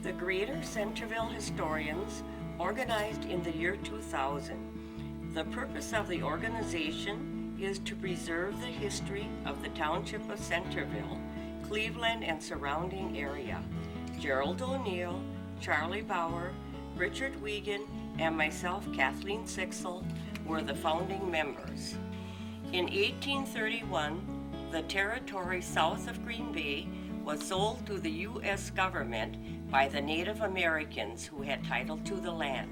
The Greater Centerville Historians organized in the year 2000. The purpose of the organization is to preserve the history of the Township of Centerville, Cleveland and surrounding area. Gerald O'Neill, Charlie Bauer, Richard Wiegand, and myself, Kathleen Sixel, were the founding members. In 1831, the territory south of Green Bay was sold to the U.S. government by the Native Americans who had title to the land.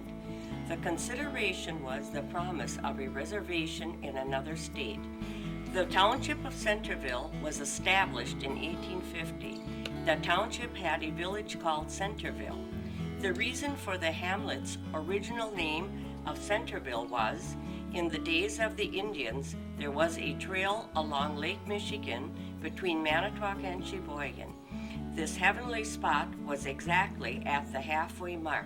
The consideration was the promise of a reservation in another state. The Township of Centerville was established in 1850. The township had a village called Centerville. The reason for the hamlet's original name of Centerville was, in the days of the Indians, there was a trail along Lake Michigan between Manitowoc and Sheboygan. This heavenly spot was exactly at the halfway mark,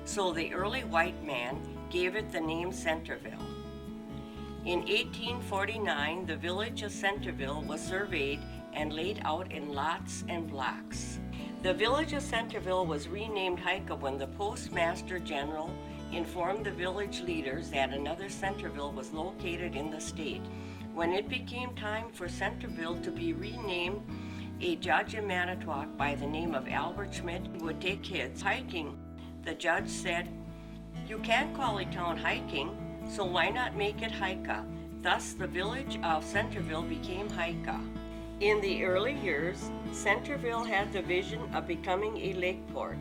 so the early white man gave it the name Centerville. In 1849, the village of Centerville was surveyed and laid out in lots and blocks. The village of Centerville was renamed Hika when the Postmaster General informed the village leaders that another Centerville was located in the state. When it became time for Centerville to be renamed, a judge in Manitowoc by the name of Albert Schmidt would take kids hiking. The judge said, "You can't call a town hiking, so why not make it Hika?" Thus the village of Centerville became Hika. In the early years, Centerville had the vision of becoming a lake port.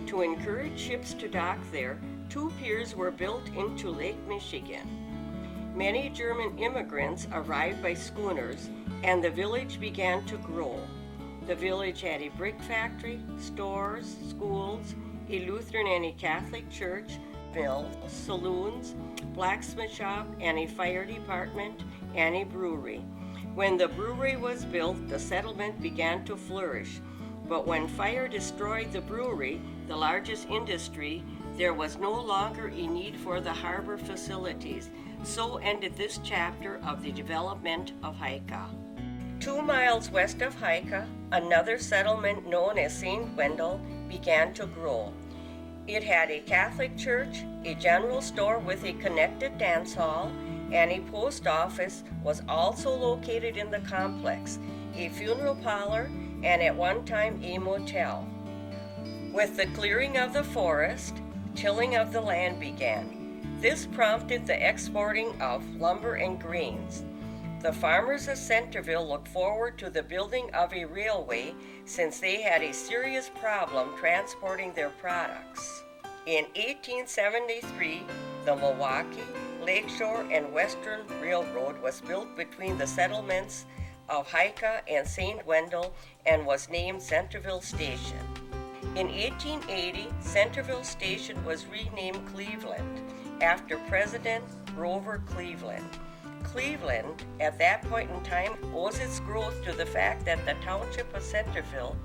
To encourage ships to dock there, 2 piers were built into Lake Michigan. Many German immigrants arrived by schooners, and the village began to grow. The village had a brick factory, stores, schools, a Lutheran and a Catholic church, mills, saloons, blacksmith shop, and a fire department, and a brewery. When the brewery was built, the settlement began to flourish. But when fire destroyed the brewery, the largest industry, there was no longer a need for the harbor facilities. So ended this chapter of the development of Hika. 2 miles west of Hika, another settlement known as St. Wendel began to grow. It had a Catholic church, a general store with a connected dance hall, and a post office was also located in the complex, a funeral parlor, and at one time a motel. With the clearing of the forest, tilling of the land began. This prompted the exporting of lumber and grains. The farmers of Centerville looked forward to the building of a railway since they had a serious problem transporting their products. In 1873, the Milwaukee, Lakeshore, and Western Railroad was built between the settlements of Hika and St. Wendel and was named Centerville Station. In 1880, Centerville Station was renamed Cleveland after President Grover Cleveland. Cleveland, at that point in time, owes its growth to the fact that the Township of Centerville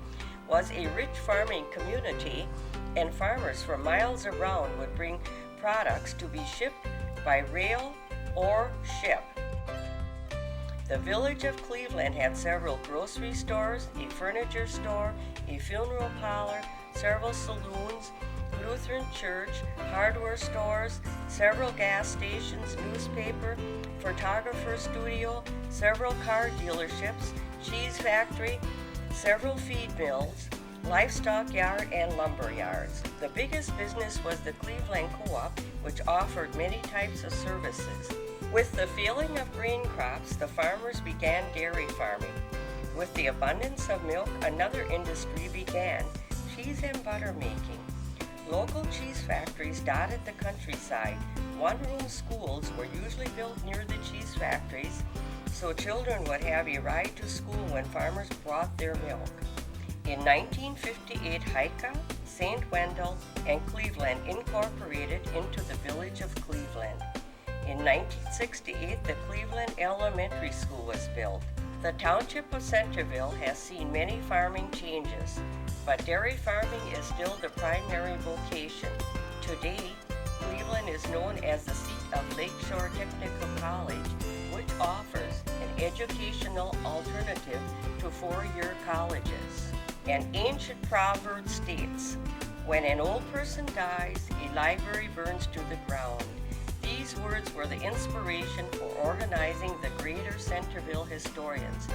was a rich farming community, and farmers from miles around would bring products to be shipped by rail or ship. The village of Cleveland had several grocery stores, a furniture store, a funeral parlor, several saloons, Lutheran church, hardware stores, several gas stations, newspaper, photographer studio, several car dealerships, cheese factory, several feed mills, livestock yard, and lumber yards. The biggest business was the Cleveland Co-op, which offered many types of services. With the failing of grain crops, the farmers began dairy farming. With the abundance of milk, another industry began, cheese and butter making. Local cheese factories dotted the countryside. One-room schools were usually built near the cheese factories, so children would have a ride to school when farmers brought their milk. In 1958, Hika, St. Wendel, and Cleveland incorporated into the village of Cleveland. In 1968, the Cleveland Elementary School was built. The Township of Centerville has seen many farming changes, but dairy farming is still the primary vocation. Today, Cleveland is known as the seat of Lakeshore Technical College, which offers an educational alternative to 4-year colleges. An ancient proverb states, When an old person dies, a library burns to the ground. These words were the inspiration for organizing the Greater Centerville Historians.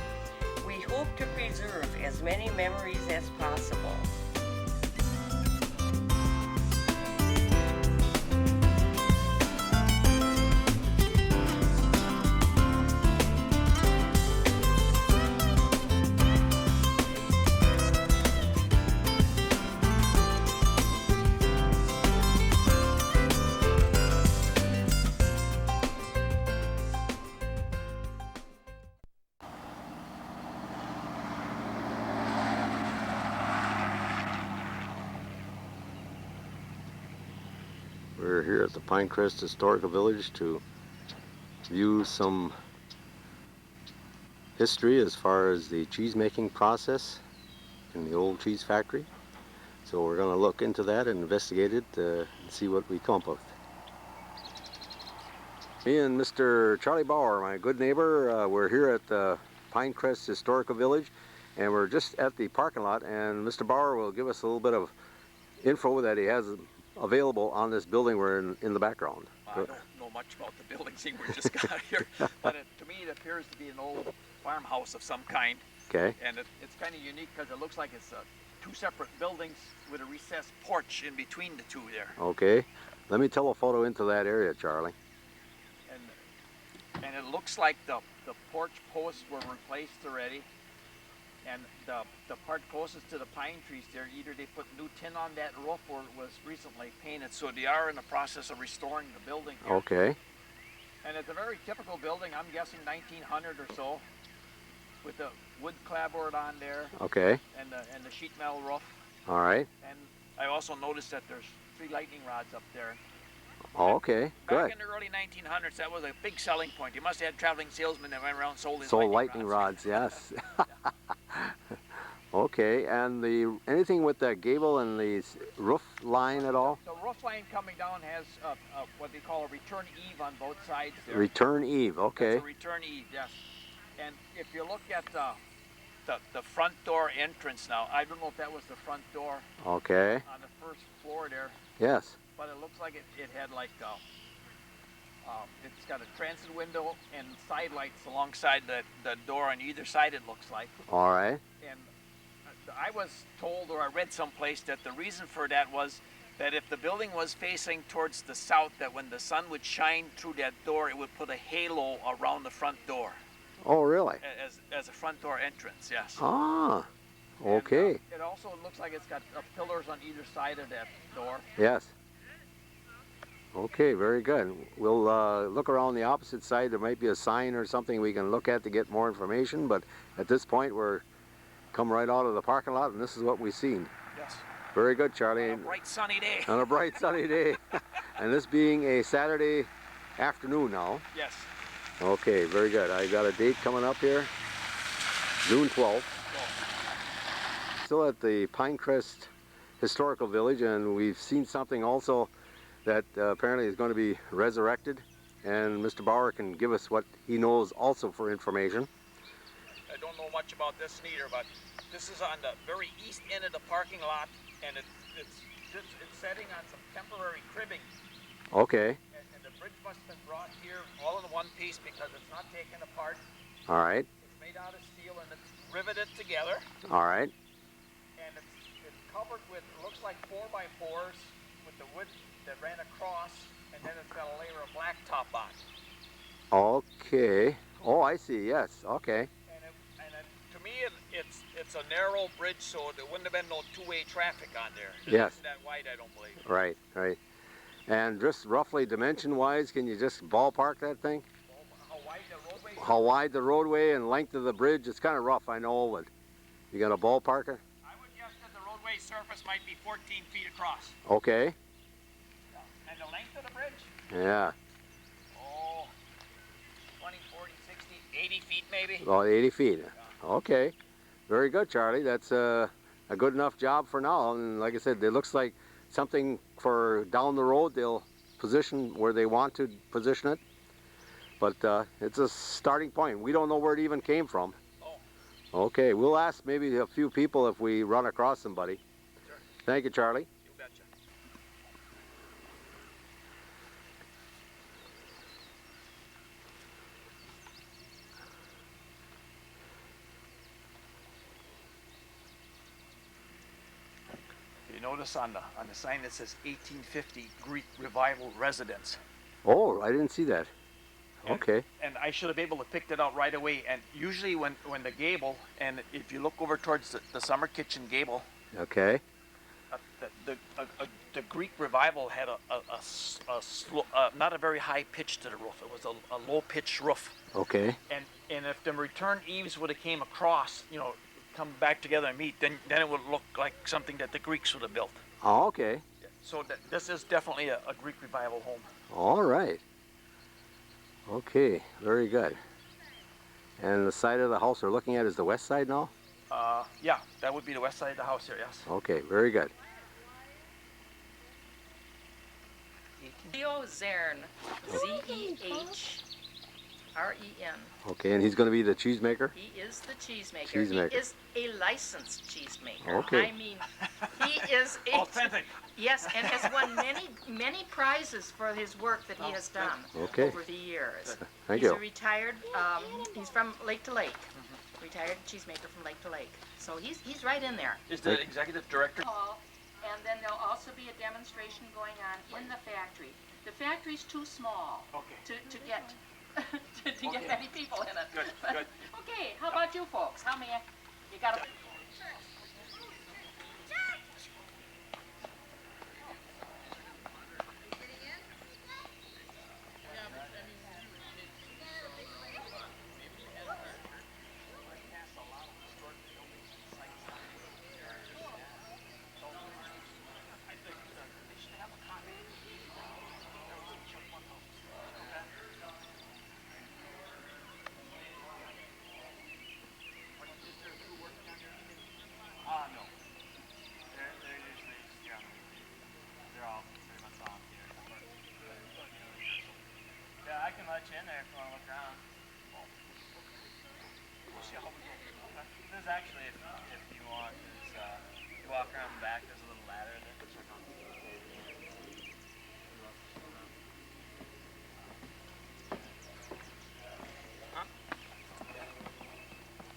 We hope to preserve as many memories as possible. We're here at the Pinecrest Historical Village to view some history as far as the cheese making process in the old cheese factory. So we're going to look into that and investigate it and see what we come up with. Me and Mr. Charlie Bauer, my good neighbor, we're here at the Pinecrest Historical Village, and we're just at the parking lot, and Mr. Bauer will give us a little bit of info that he has available on this building we're in the background. I don't know much about the building, seeing we just got here, but to me it appears to be an old farmhouse of some kind. Okay. And it's kind of unique because it looks like it's two separate buildings with a recessed porch in between the two there. Okay. Let me telephoto into that area, Charlie. And it looks like the porch posts were replaced already. And the part closest to the pine trees there, either they put new tin on that roof or it was recently painted. So they are in the process of restoring the building here. Okay. And it's a very typical building, I'm guessing 1900 or so, with the wood clapboard on there. Okay. And the sheet metal roof. All right. And I also noticed that there's 3 lightning rods up there. Oh, okay. Good. Back in the early 1900s, that was a big selling point. You must have had traveling salesmen that went around and sold these lightning rods, yes. Okay, and anything with the gable and the roof line at all? The roof line coming down has what they call a return eave on both sides there. Return eave, okay. That's a return eave, yes. And if you look at the front door entrance now, I don't know if that was the front door. Okay. On the first floor there. Yes. But it looks like it had like it's got a transit window and side lights alongside the door on either side, it looks like. All right. And I was told, or I read someplace, that the reason for that was that if the building was facing towards the south, that when the sun would shine through that door, it would put a halo around the front door. Oh, really? As a front door entrance, yes. Ah, okay. And, it also looks like it's got pillars on either side of that door. Yes. Okay, very good. We'll look around the opposite side. There might be a sign or something we can look at to get more information, but at this point we're come right out of the parking lot and this is what we've seen. Yes. Very good, Charlie. On a bright sunny day. On a bright sunny day. And this being a Saturday afternoon now. Yes. Okay, very good. I got a date coming up here, June 12th. Still at the Pinecrest Historical Village, and we've seen something also that apparently is going to be resurrected, and Mr. Bauer can give us what he knows also for information. I don't know much about this neither, but this is on the very east end of the parking lot, and it's setting on some temporary cribbing. Okay. And the bridge must have been brought here all in one piece because it's not taken apart. All right. It's made out of steel and it's riveted together. All right. And it's covered with, it looks like 4x4s with the wood that ran across, and then it's got a layer of blacktop on. Okay. Oh, I see. Yes. Okay. And to me, it's a narrow bridge, so there wouldn't have been no two-way traffic on there. Yes. It isn't that wide, I don't believe. Right. Right. And just roughly dimension-wise, can you just ballpark that thing? How wide the roadway is? How wide the roadway and length of the bridge? It's kind of rough, I know, but you got a ballpark it? I would guess that the roadway surface might be 14 feet across. Okay. And the length of the bridge? Yeah. Oh, 20, 40, 60, 80 feet maybe? About 80 feet. Okay. Very good, Charlie. That's a good enough job for now. And like I said, it looks like something for down the road. They'll position where they want to position it. But it's a starting point. We don't know where it even came from. Oh. Okay. We'll ask maybe a few people if we run across somebody. Sure. Thank you, Charlie. You bet. You notice on the sign that says 1850 Greek Revival Residence. Oh, I didn't see that. And, Okay. And I should have been able to pick that out right away. And usually when the gable, and if you look over towards the summer kitchen gable, Okay. The Greek Revival had not a very high pitch to the roof. It was a low pitched roof. Okay. And if the return eaves would have came across, come back together and meet, then it would look like something that the Greeks would have built. Oh, okay. So this is definitely a Greek Revival home. All right. Okay, very good. And the side of the house we're looking at is the west side now? Yeah, that would be the west side of the house here, yes. Okay, very good. Leo Zern, Zehren. Okay, and he's going to be the cheesemaker? He is the cheesemaker. Cheesemaker. He is a licensed cheesemaker. Okay. I mean, he is a, Authentic. Yes, and has won many prizes for his work that he has done Okay. over the years. Thank he's you. a retired, he's from Lake to Lake, retired cheesemaker from Lake to Lake. So he's right in there. Is the executive director? And then there'll also be a demonstration going on in the factory. The factory's too small Okay. to get to get many people in it. Good, good. Okay, how about you folks? How many? You got a... In there if you want to look around. There's actually, if you want, you walk around the back, there's a little ladder there.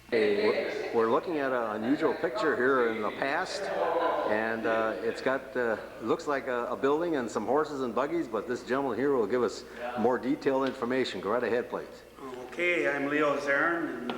Hey, we're looking at an unusual picture here in the past, and it's got looks like a building and some horses and buggies, but this gentleman here will give us more detailed information. Go right ahead, please. Okay, I'm Leo Zern, and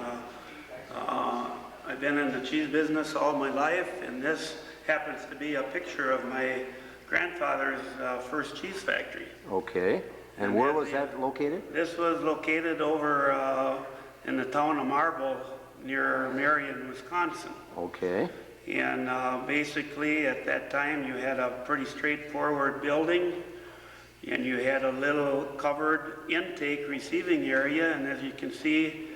I've been in the cheese business all my life, and this happens to be a picture of my grandfather's first cheese factory. Okay, and where was that located? This was located over in the town of Marble, near Marion, Wisconsin. Okay. And basically at that time you had a pretty straightforward building, and you had a little covered intake receiving area, and as you can see,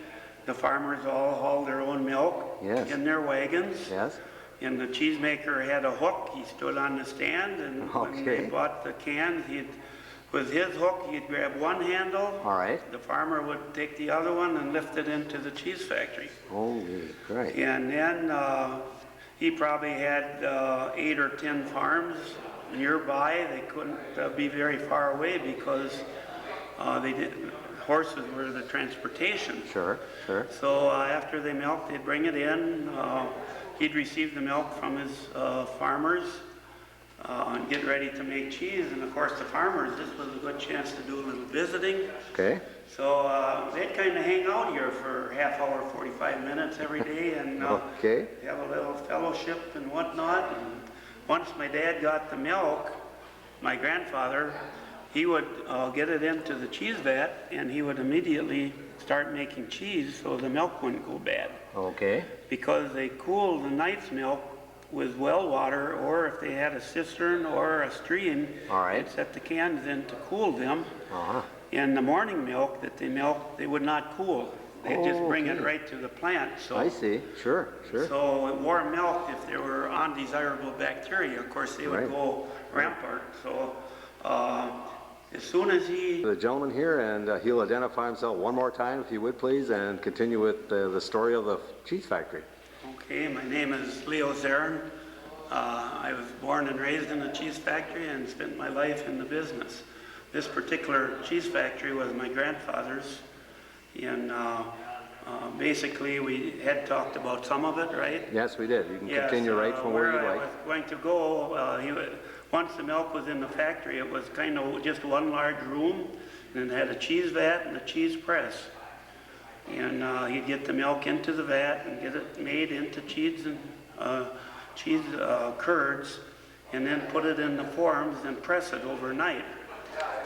the farmers all hauled their own milk in their wagons. Yes. And the cheesemaker had a hook. He stood on the stand, and when they bought the cans, with his hook, he'd grab one handle. All right. The farmer would take the other one and lift it into the cheese factory. Holy great. And then he probably had 8 or 10 farms nearby. They couldn't be very far away because horses were the transportation. Sure, sure. So after they milked, they'd bring it in. He'd receive the milk from his farmers and get ready to make cheese. And of course the farmers, this was a good chance to do a little visiting. Okay. So they'd kind of hang out here for half hour, 45 minutes every day, and have a little fellowship and whatnot. And once my dad got the milk, my grandfather, he would get it into the cheese vat, and he would immediately start making cheese so the milk wouldn't go bad. Okay. Because they cooled the night's milk with well water, or if they had a cistern or a stream, they'd set the cans in to cool them. And the morning milk that they milked, they would not cool. They'd just bring it right to the plant. So I see. Sure, sure. So warm milk, if there were undesirable bacteria, of course they would go rampart. So as soon as the gentleman here, and he'll identify himself one more time, if you would please, and continue with the story of the cheese factory. Okay, my name is Leo Zern. I was born and raised in a cheese factory and spent my life in the business. This particular cheese factory was my grandfather's in Basically, we had talked about some of it, right? Yes, we did. You can Yes, continue right from where you'd I like. was going to go, once the milk was in the factory, it was kind of just one large room, and it had a cheese vat and a cheese press. And he'd get the milk into the vat and get it made into cheese and curds, and then put it in the forms and press it overnight.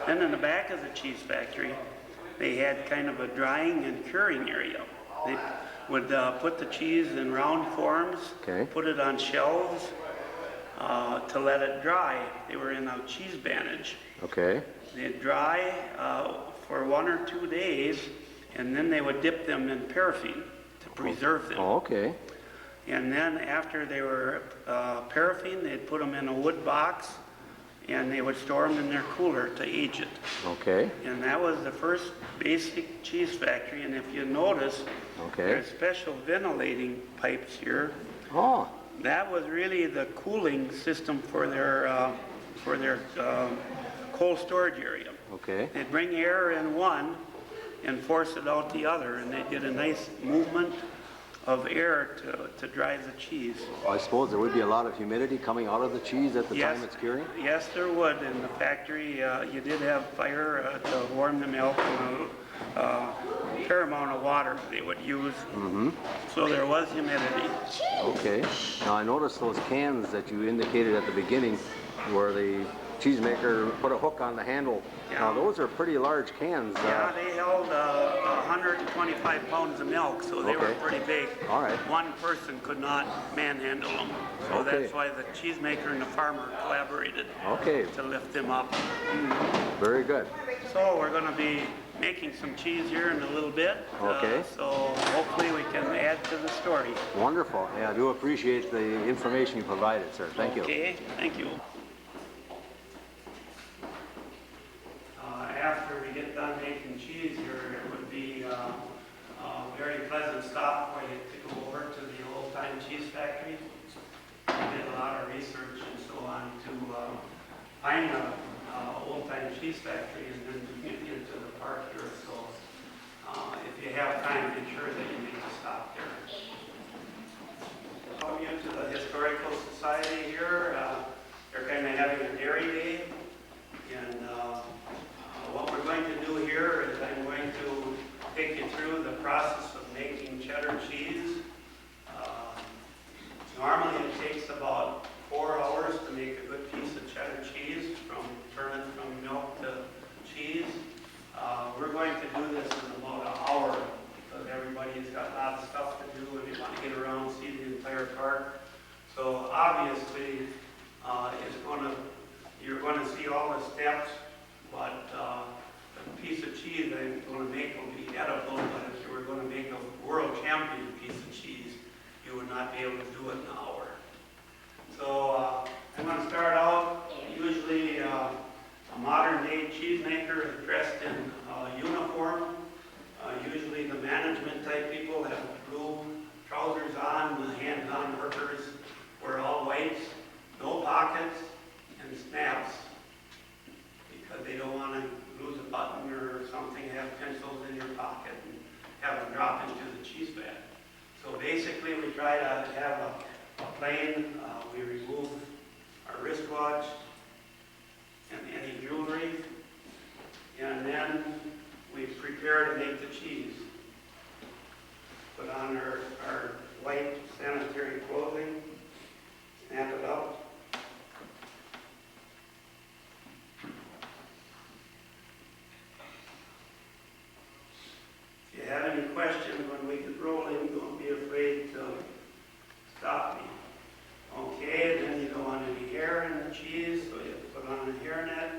Then in the back of the cheese factory, they had kind of a drying and curing area. They would put the cheese in round forms, put it on shelves to let it dry. They were in a cheese bandage. Okay. They'd dry for 1 or 2 days, and then they would dip them in paraffin to preserve them. Oh, okay. And then after they were paraffin, they'd put them in a wood box, and they would store them in their cooler to age it. Okay. And that was the first basic cheese factory. And if you notice, there's special ventilating pipes here. Oh. That was really the cooling system for their cold storage area. Okay. They'd bring air in one and force it out the other, and they did a nice movement of air to dry the cheese. I suppose there would be a lot of humidity coming out of the cheese at the time it's curing? Yes, there would. In the factory, you did have fire to warm the milk, and a fair amount of water they would use. Mm-hmm. So there was humidity. Okay. Now I noticed those cans that you indicated at the beginning where the cheesemaker put a hook on the handle. Yeah. Now those are pretty large cans. Yeah, they held 125 pounds of milk, so they were pretty big. All right. One person could not manhandle them, so that's why the cheesemaker and the farmer collaborated to lift them up. Very good. So we're going to be making some cheese here in a little bit. So hopefully we can add to the story. Wonderful. Yeah, I do appreciate the information you provided, sir. Thank you. Okay, thank you. After we get done making cheese here, it would be a very pleasant stop for you to go over to the old-time cheese factory. We did a lot of research and so on to find an old-time cheese factory and then get into the park here. So if you have time, be sure that you make a stop there. Welcome you to the Historical Society here. They're kind of having a dairy day. And what we're going to do here is I'm going to take you through the process of making cheddar cheese. Normally it takes about 4 hours to make a good piece of cheddar cheese, turn it from milk to cheese. We're going to do this in about an hour because everybody's got a lot of stuff to do and they want to get around, see the entire park. So obviously you're going to see all the steps, but the piece of cheese I'm going to make will be edible, but if you were going to make a world champion piece of cheese, you would not be able to do it in an hour. So I'm going to start out, usually a modern day cheesemaker is dressed in uniform. Usually the management type people have blue trousers on, the hands-on workers wear all whites, no pockets, and snaps, because they don't want to lose a button or something, have pencils in your pocket and have them drop into the cheese vat. So basically we try to have a plain, we remove our wristwatch and any jewelry, and then we prepare to make the cheese. Put on our white sanitary clothing, snap it up. If you have any questions when we get rolling, don't be afraid to stop me. Okay, then you don't want any hair in the cheese, so you put on a hairnet.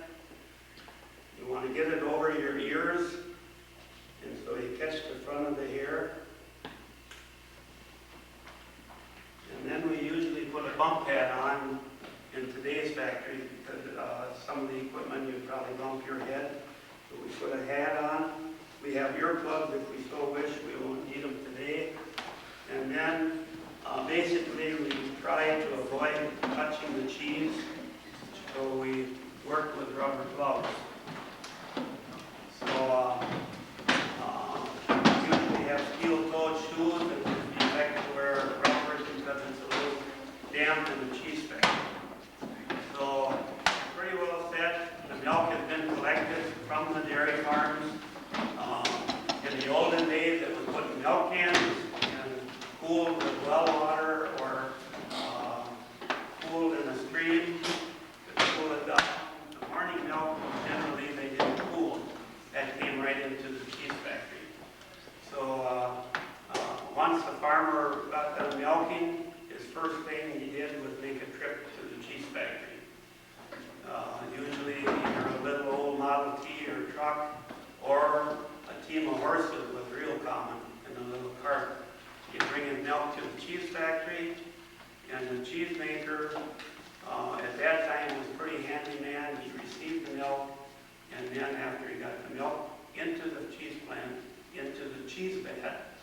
You want to get it over your ears, and so you catch the front of the hair. And then we usually put a bump pad on in today's factory because some of the equipment you probably bump your head. So we put a hat on. We have earplugs if we so wish. We won't need them today. And then basically we try to avoid touching the cheese. So we work with rubber gloves. So usually have steel toe dam to the cheese factory. So pretty well set. The milk has been collected from the dairy farms. In the olden days, it was put in milk cans and cooled with well water or cooled in a stream to cool it down. The morning milk, generally, they didn't cool. That came right into the cheese factory. So once the farmer got done milking, his first thing he did was make a trip to the cheese factory. Usually either a little old Model T or truck, or a team of horses was real common in a little cart. You bring his milk to the cheese factory, and the cheesemaker at that time was a pretty handy man. He received the milk, and then after he got the milk into the cheese plant, into the cheese vat,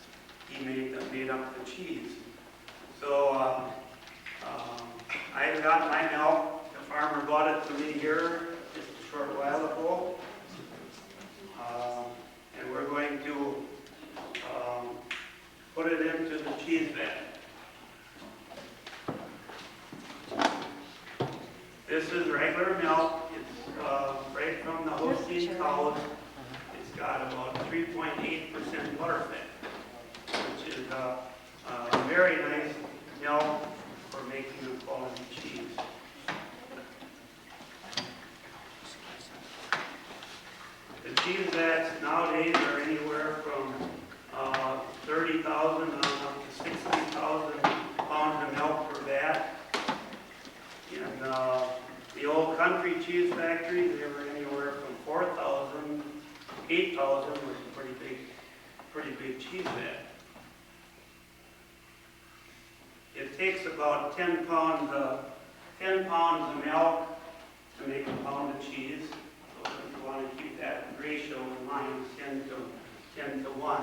he made up the cheese. So I got my milk. The farmer bought it to me here just a short while ago. And we're going to put it into the cheese vat. This is regular milk. It's right from the Holstein cows. It's got about 3.8% butterfat, which is a very nice milk for making a quality cheese. The cheese vats nowadays are anywhere from 30,000 up to 60,000 pounds of milk per vat. And the old country cheese factories, they were anywhere from 4,000, 8,000 was a pretty big cheese vat. It takes about 10 pounds of milk to make a pound of cheese. So if you want to keep that ratio in mind, 10 to 1.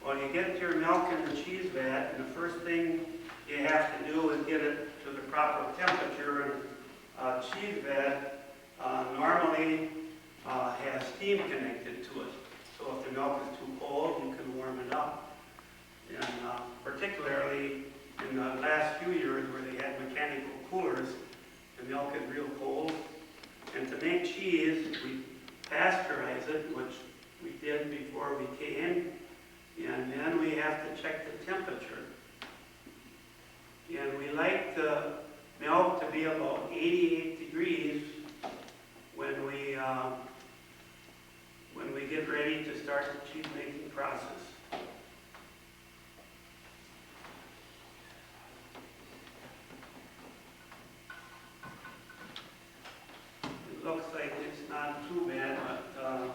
Well, you get your milk in the cheese vat, and the first thing you have to do is get it to the proper temperature. And cheese vat normally has steam connected to it. So if the milk is too cold, you can warm it up. And particularly in the last few years where they had mechanical coolers, the milk is real cold. And to make cheese, we pasteurize it, which we did before we came. And then we have to check the temperature. And we like the milk to be about 88 degrees when we get ready to start the cheese making process. It looks like it's not too bad, but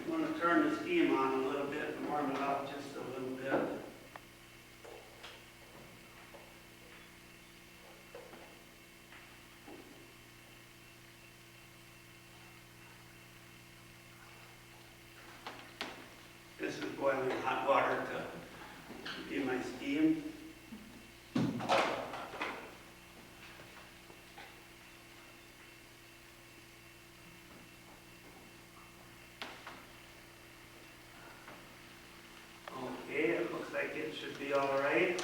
you want to turn the steam on a little bit and warm it up just a little bit. This is boiling hot water to be my steam. Okay, it looks like it should be all right.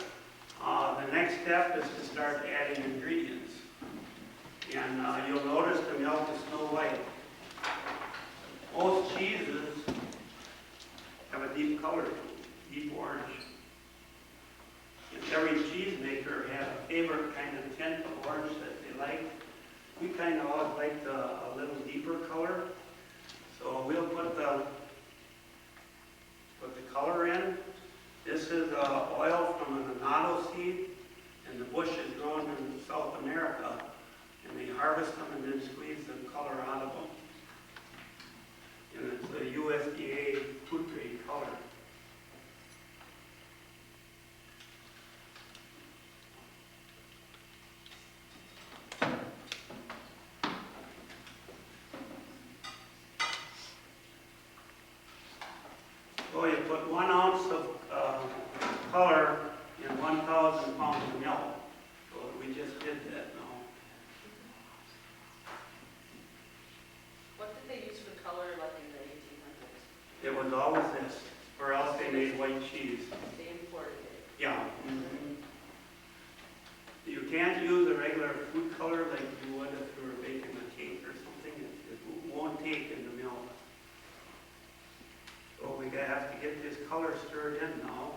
The next step is to start adding ingredients. And you'll notice the milk is snow white. Most cheeses have a deep color, deep orange. And every cheesemaker has a favorite kind of tint of orange that they like. We kind of always like a little deeper color. So we'll put the color in. This is oil from an annatto seed, and the bush is grown in South America. And they harvest them and then squeeze the color out of them. And it's a USDA food grade color. So you put 1 ounce of color in 1,000 pounds of milk. So we just did that now. What did they use for color like in the 1800s? It was always this, or else they made white cheese. They imported it. Yeah. Mm-hmm. can't use a regular food color like you would if you were baking a cake or something. It won't take in the milk. So we have to get this color stirred in now.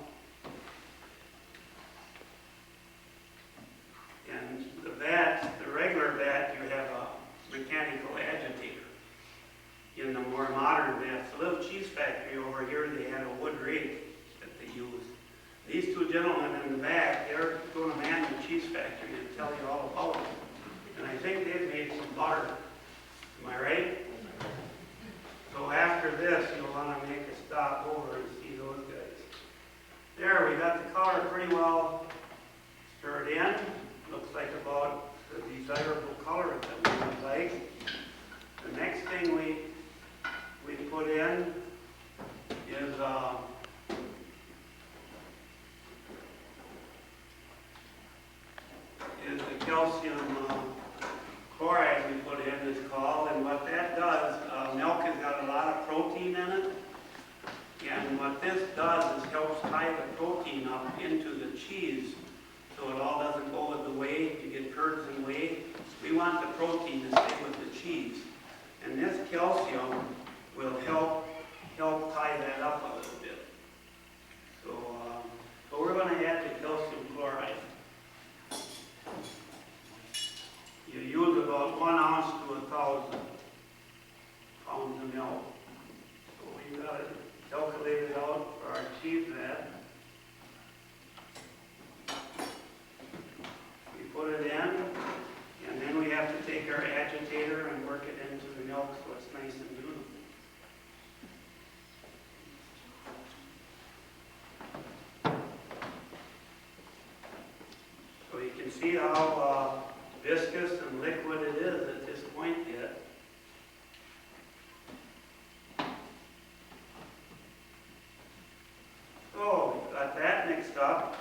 And the vat, the regular vat, you have a mechanical agitator. In the more modern vats, the little cheese factory over here, they had a wood rake that they used. These two gentlemen in the back, they're going to man the cheese factory and tell you all about it. And I think they've made some butter. Am I right? So after this, you'll want to make a stop over and see those guys. There, we got the color pretty well stirred in. Looks like about the desirable color that we would like. The next thing we put in is the calcium chloride we put in is called, and what that does, milk has got a lot of protein in it, and what this does is helps tie the protein up into the cheese so it all doesn't go with the whey, you get curds and whey. We want the protein to stay with the cheese, and this calcium will help tie that up a little bit. So, but we're going to add the calcium chloride. You use about 1 ounce to 1,000 pounds of milk. So we've got it calculated out for our cheese vat. We put it in, and then we have to take our agitator and work it into the milk so it's nice and uniform. So you can see how viscous and liquid it is at this point yet. So, we've got that mixed up.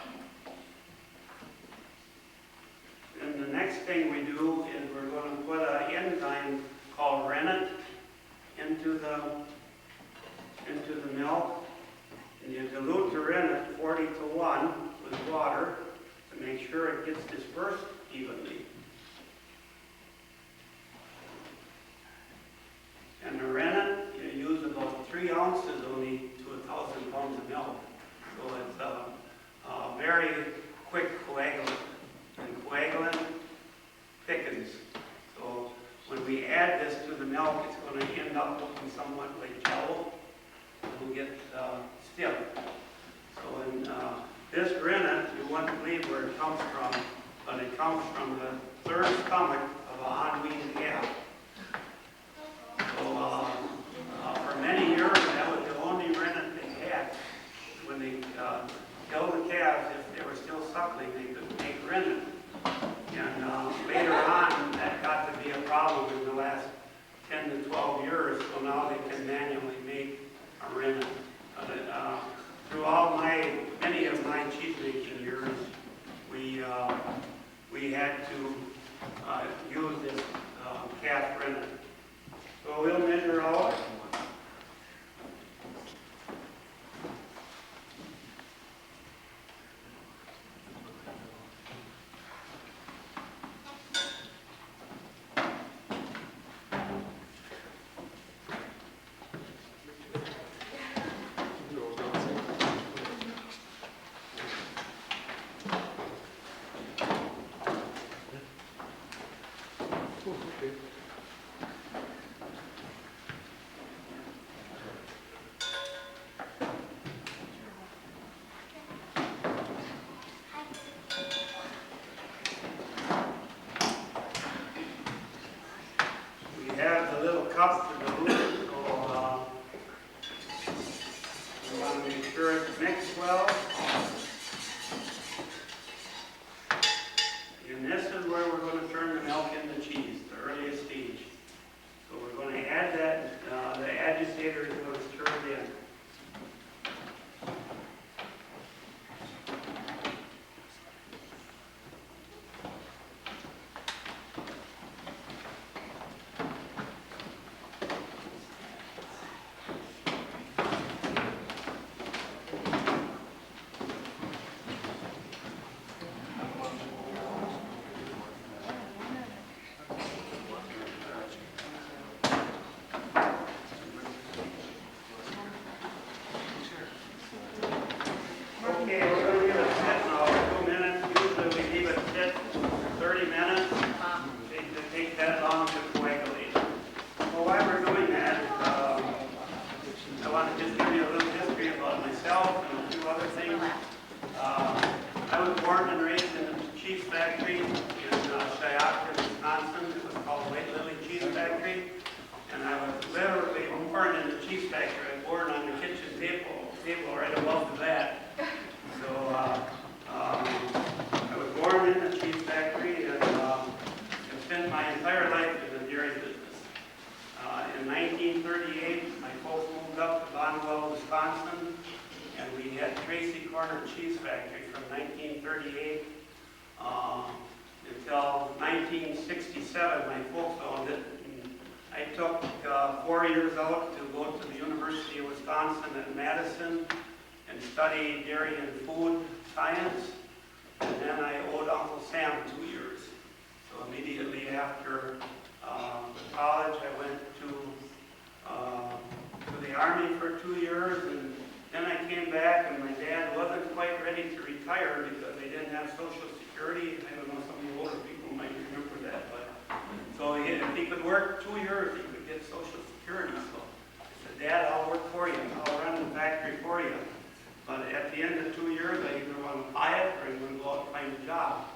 And the next thing we do is we're going to put an enzyme called rennet into the milk. And you dilute the rennet 40-to-1 with water to make sure it gets dispersed evenly. And the rennet, you use about 3 ounces only to 1,000 pounds of milk. So it's a very quick coagulant. And coagulant thickens. So when we add this to the milk, it's going to end up looking somewhat like jello. It will get stiff. So in this rennet, you wouldn't believe where it comes from, but it comes from the third stomach of an unweaned calf. So for many years, that was the only rennet they had. When they killed the calves, if they were still suckling, they could make rennet. And later on, that got to be a problem in the last 10 to 12 years, so now they can manually make a rennet. Throughout many of my cheese making years, we had to use this calf rennet. So we'll measure out. cheese factory in Shiocton, Wisconsin. It was called White Lily Cheese Factory. And I was literally born in the cheese factory. I was born on the kitchen table right above that. So I was born in the cheese factory and spent my entire life in the dairy business. In 1938, my folks moved up to Wendel, Wisconsin, and we had Tracy Corner Cheese Factory from 1938 until 1967. My folks owned it. And I took 4 years out to go to the University of Wisconsin at Madison and study dairy and food science. And then I owed Uncle Sam 2 years. So immediately after college, I went to the Army for 2 years, and then I came back, and my dad wasn't quite ready to retire because they didn't have Social Security. I don't know, some of the older people might remember that, but so if he could work 2 years, he could get Social Security. So I said, Dad, I'll work for you. I'll run the factory for you. But at the end of 2 years, I either want to buy it or I'm going to go out and find a job.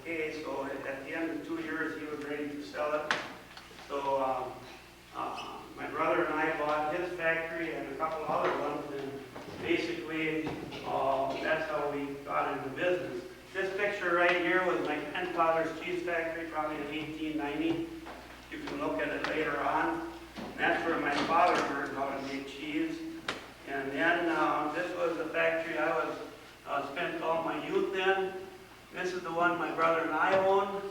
Okay, so at the end of 2 years, he was ready to sell it. So my brother and I bought his factory and a couple other ones, and basically that's how we got into business. This picture right here was my grandfather's cheese factory, probably in 1890. You can look at it later on. And that's where my father learned how to make cheese. And then this was the factory I spent all my youth in. This is the one my brother and I owned.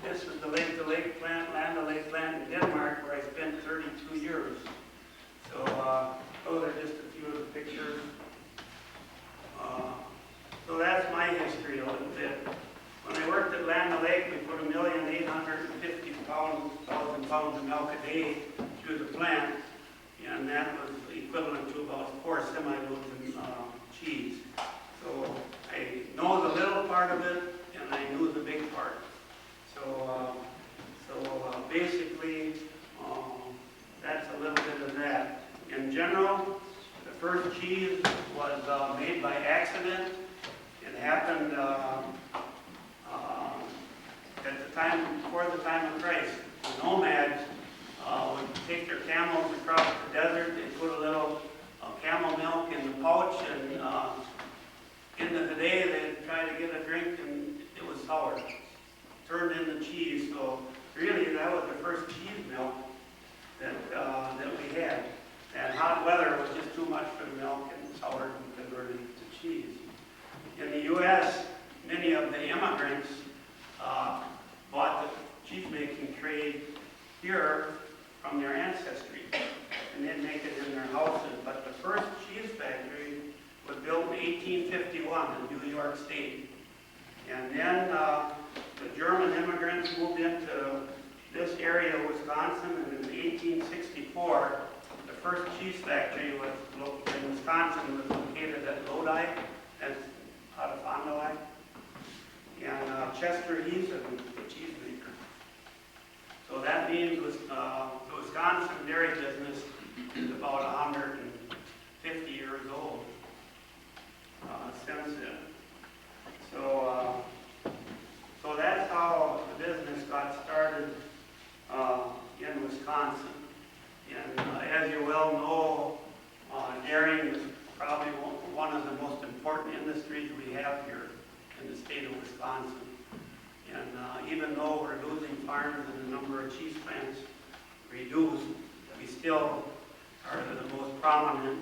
This is the Lake plant, Land Lake plant in Denmark, where I spent 32 years. So those are just a few of the pictures. So that's my history a little bit. When I worked at Land Lake, we put 1,850,000 pounds of milk a day through the plant, and that was equivalent to about 4 semi-loads of cheese. So I know the little part of it, and I knew the big part. So basically, that's a little bit of that. In general, the first cheese was made by accident. It happened at the time, before the time of Christ. The nomads would take their camels across the desert. They put a little camel milk in the pouch, and end of the day, they'd try to get a drink, and it was sour. Turned into cheese. So really, that was the first cheese milk that we had. And hot weather was just too much for the milk, and soured and converted to cheese. In the U.S., many of the immigrants bought the cheese-making trade here from their ancestry, and they'd make it in their houses. But the first cheese factory was built in 1851 in New York State. And then the German immigrants moved into this area of Wisconsin, and in 1864, the first cheese factory was in Wisconsin was located at Lodi, that's out of Fond du Lac. And Chester, he's a cheesemaker. So that means the Wisconsin dairy business is about 150 years old since then. So that's how the business got started in Wisconsin. And as you well know, dairying is probably one of the most important industries we have here in the state of Wisconsin. And even though we're losing farms and the number of cheese plants reduced, we still are the most prominent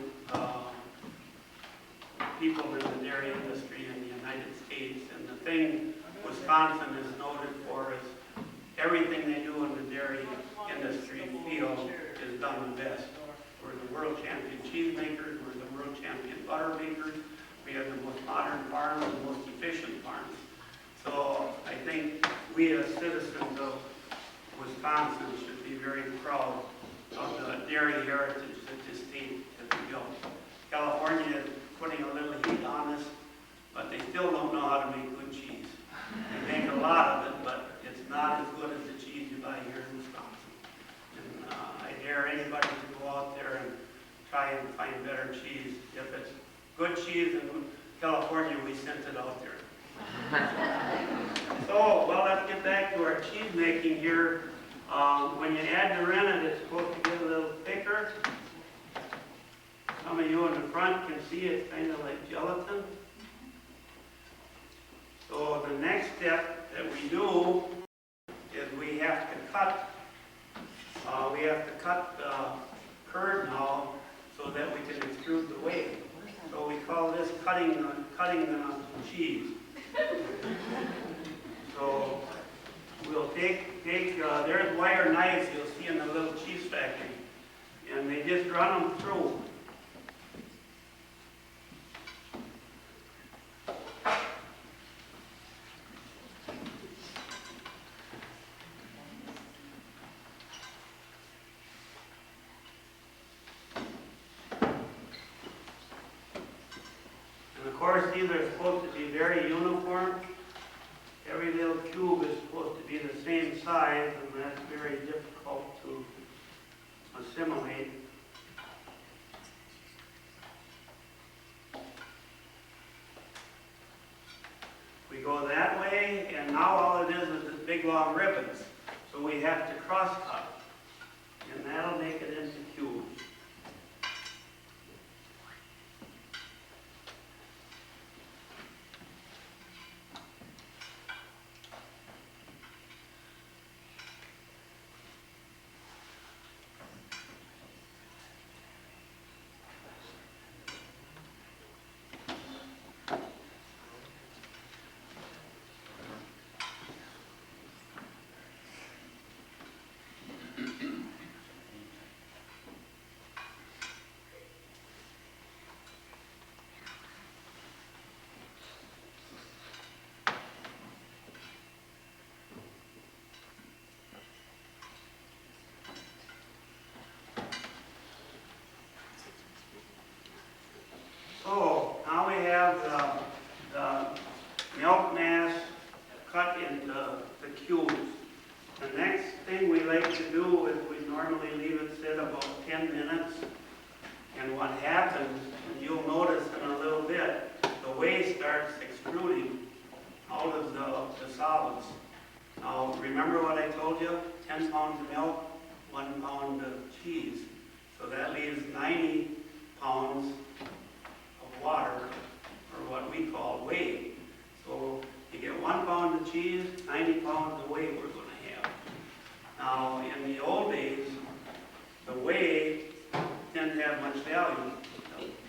people in the dairy industry in the United States. And the thing Wisconsin is noted for is everything they do in the dairy industry field is done the best. We're the world champion cheese makers, we're the world champion butter makers, we have the most modern farms, the most efficient farms. So I think we as citizens of Wisconsin should be very proud of the dairy heritage that this state has built. California is putting a little heat on us, but they still don't know how to make good cheese. They make a lot of it, but it's not as good as the cheese you buy here in Wisconsin. And I dare anybody to go out there and try and find better cheese. If it's good cheese in California, we sent it out there. our cheese making here, when you add the rennet, it's supposed to get a little thicker. Some of you in the front can see it's kind of like gelatin. So the next step that we do is we have to cut the curd now so that we can extrude the whey. So we call this cutting the cheese. So we'll take there's wire knives you'll see in the little cheese factory, and they just run them through. Of course, these are supposed to be very uniform. Every little cube is supposed to be the same size, and that's very difficult to assimilate. We go that way, and now all it is this big long ribbons. So we have to cross cut, and that'll make it into cubes. So now we have the milk mass cut into the cubes. The next thing we like to do is we normally leave it sit about 10 minutes. And what happens, and you'll notice in a little bit, the whey starts extruding out of the solids. Now remember what I told you? 10 pounds of milk, 1 pound of cheese. So that leaves 90 pounds of water, or what we call whey. So you get 1 pound of cheese, 90 pounds of whey we're going to have. Now in the old days, the whey didn't have much value.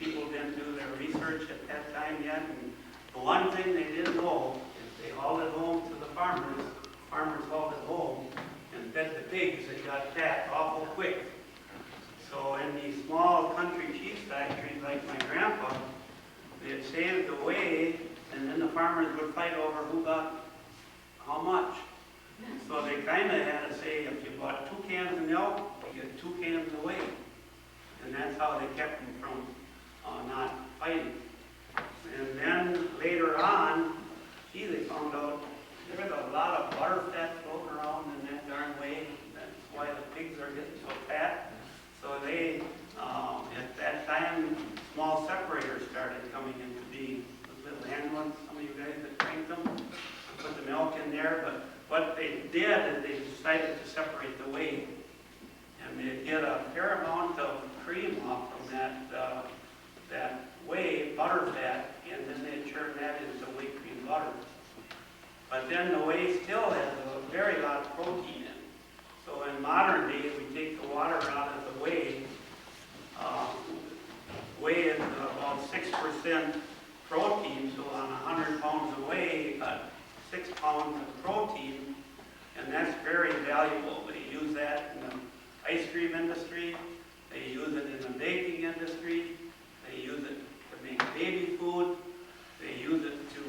People didn't do their research at that time yet. And the one thing they didn't know is they hauled it home to the farmers. Farmers hauled it home and fed the pigs that got fat awful quick. So in these small country cheese factories like my grandpa, they'd save the whey, and then the farmers would fight over who got how much. So they kind of had to say, if you bought 2 cans of milk, you get 2 cans of whey. And that's how they kept them from not fighting. And then later on, gee, they found out there's a lot of butter fat floating around in that darn whey. That's why the pigs are getting so fat. So they, at that time, small separators started coming into being. Those little hand ones, some of you guys that cranked them, put the milk in there. But what they did is they decided to separate the whey. And they'd get a fair amount of cream off from that whey, butter fat, and then they'd churn that into whey cream butter. But then the whey still has a very lot of protein in it. So in modern days, we take the water out of the whey. Whey is about 6% protein, so on 100 pounds of whey, you got 6 pounds of protein, and that's very valuable. They use that in the ice cream industry, they use it in the baking industry, they use it to make baby food, they use it to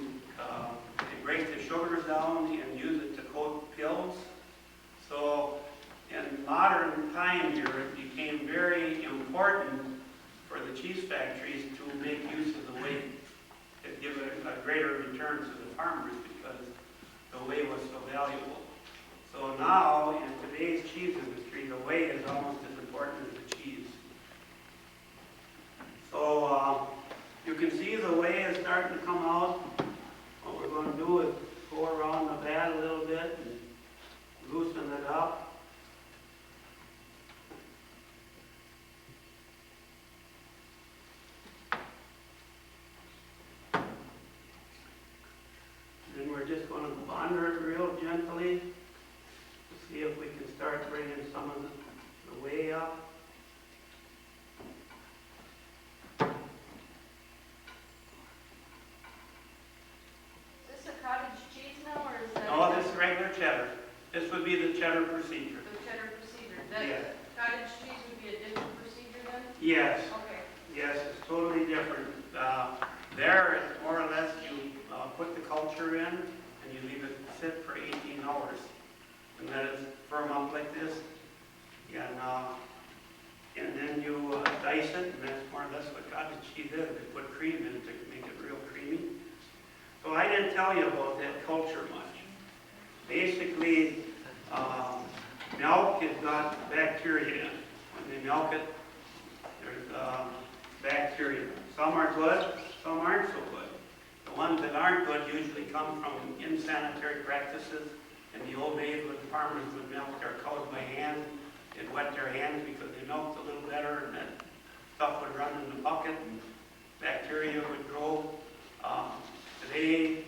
they break the sugars down and use it to coat pills. So in modern time here, it became very important for the cheese factories to make use of the whey, to give it a greater return to the farmers because the whey was so valuable. So now, in today's cheese industry, the whey is almost as important as the cheese. So you can see the whey is starting to come out. What we're going to do is go around the vat a little bit and going to go under it real gently to see if we can start bringing some of the whey up. Is this a cottage cheese now, or is that? No, this is regular cheddar. This would be the cheddar procedure. The cheddar procedure. That Yeah. cottage cheese would be a different procedure then? Yes. Okay. Yes, it's totally different. There, it's more or less you put the culture in and you leave it sit for 18 hours and let it firm up like this. And then you dice it, and that's more or less what cottage cheese is. They put cream in it to make it real creamy. So I didn't tell you about that culture much. Basically, milk has got bacteria in it. When they milk it, there's bacteria. Some are good, some aren't so good. The ones that aren't good usually come from insanitary practices. In the old days when farmers would milk their cows by hand, they'd wet their hands because they milked a little better, and that stuff would run in the bucket and bacteria would grow. Today, in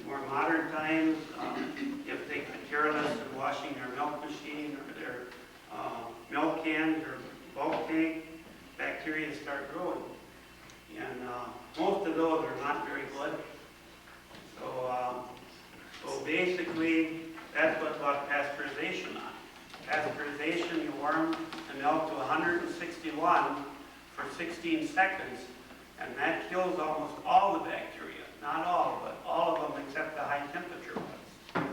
more modern times, if they get careless in washing their milk machine or their milk cans or bulk tank, bacteria start growing. And most of those are not very good. So basically, that's what brought pasteurization on. Pasteurization, you warm the milk to 161 for 16 seconds, and that kills almost all the bacteria. Not all, but all of them except the high temperature ones.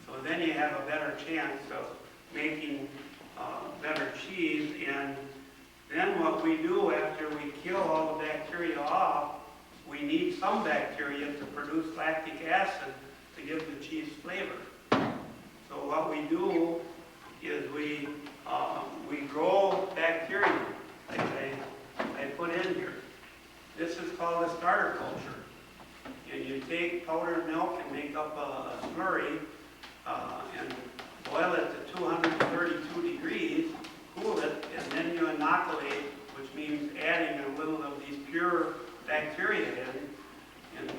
So then you have a better chance of making better cheese. And then what we do after we kill all the bacteria off, we need some bacteria to produce lactic acid to give the cheese flavor. So what we do is we grow bacteria, like I put in here. This is called a starter culture. And you take powdered milk and make up a slurry and boil it to 232 degrees, cool it, and then you inoculate, which means adding a little of these pure bacteria in, and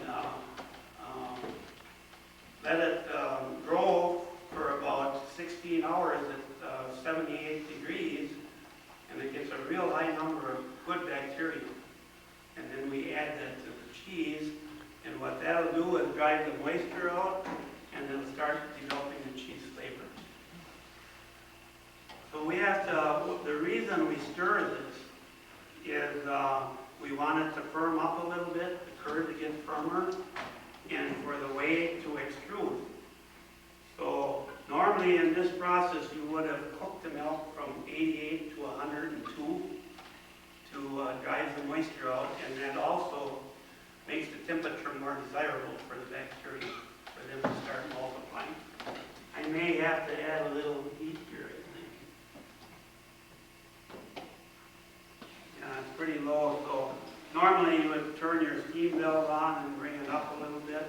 let it grow for about 16 hours at 78 degrees, and it gets a real high number of good bacteria. And then we add that to the cheese, and what that'll do is drive the moisture out, and it'll start developing the cheese flavor. So we have to, the reason we stir this is we want it to firm up a little bit, the curd to get firmer, and for the whey to extrude. So normally in this process you would have cooked the milk from 88 to 102 to drive the moisture out, and that also makes the temperature more desirable for the bacteria, for them to start multiplying. I may have to add a little heat here, I think. Yeah, it's pretty low, so normally you would turn your steam valve on and bring it up a little bit.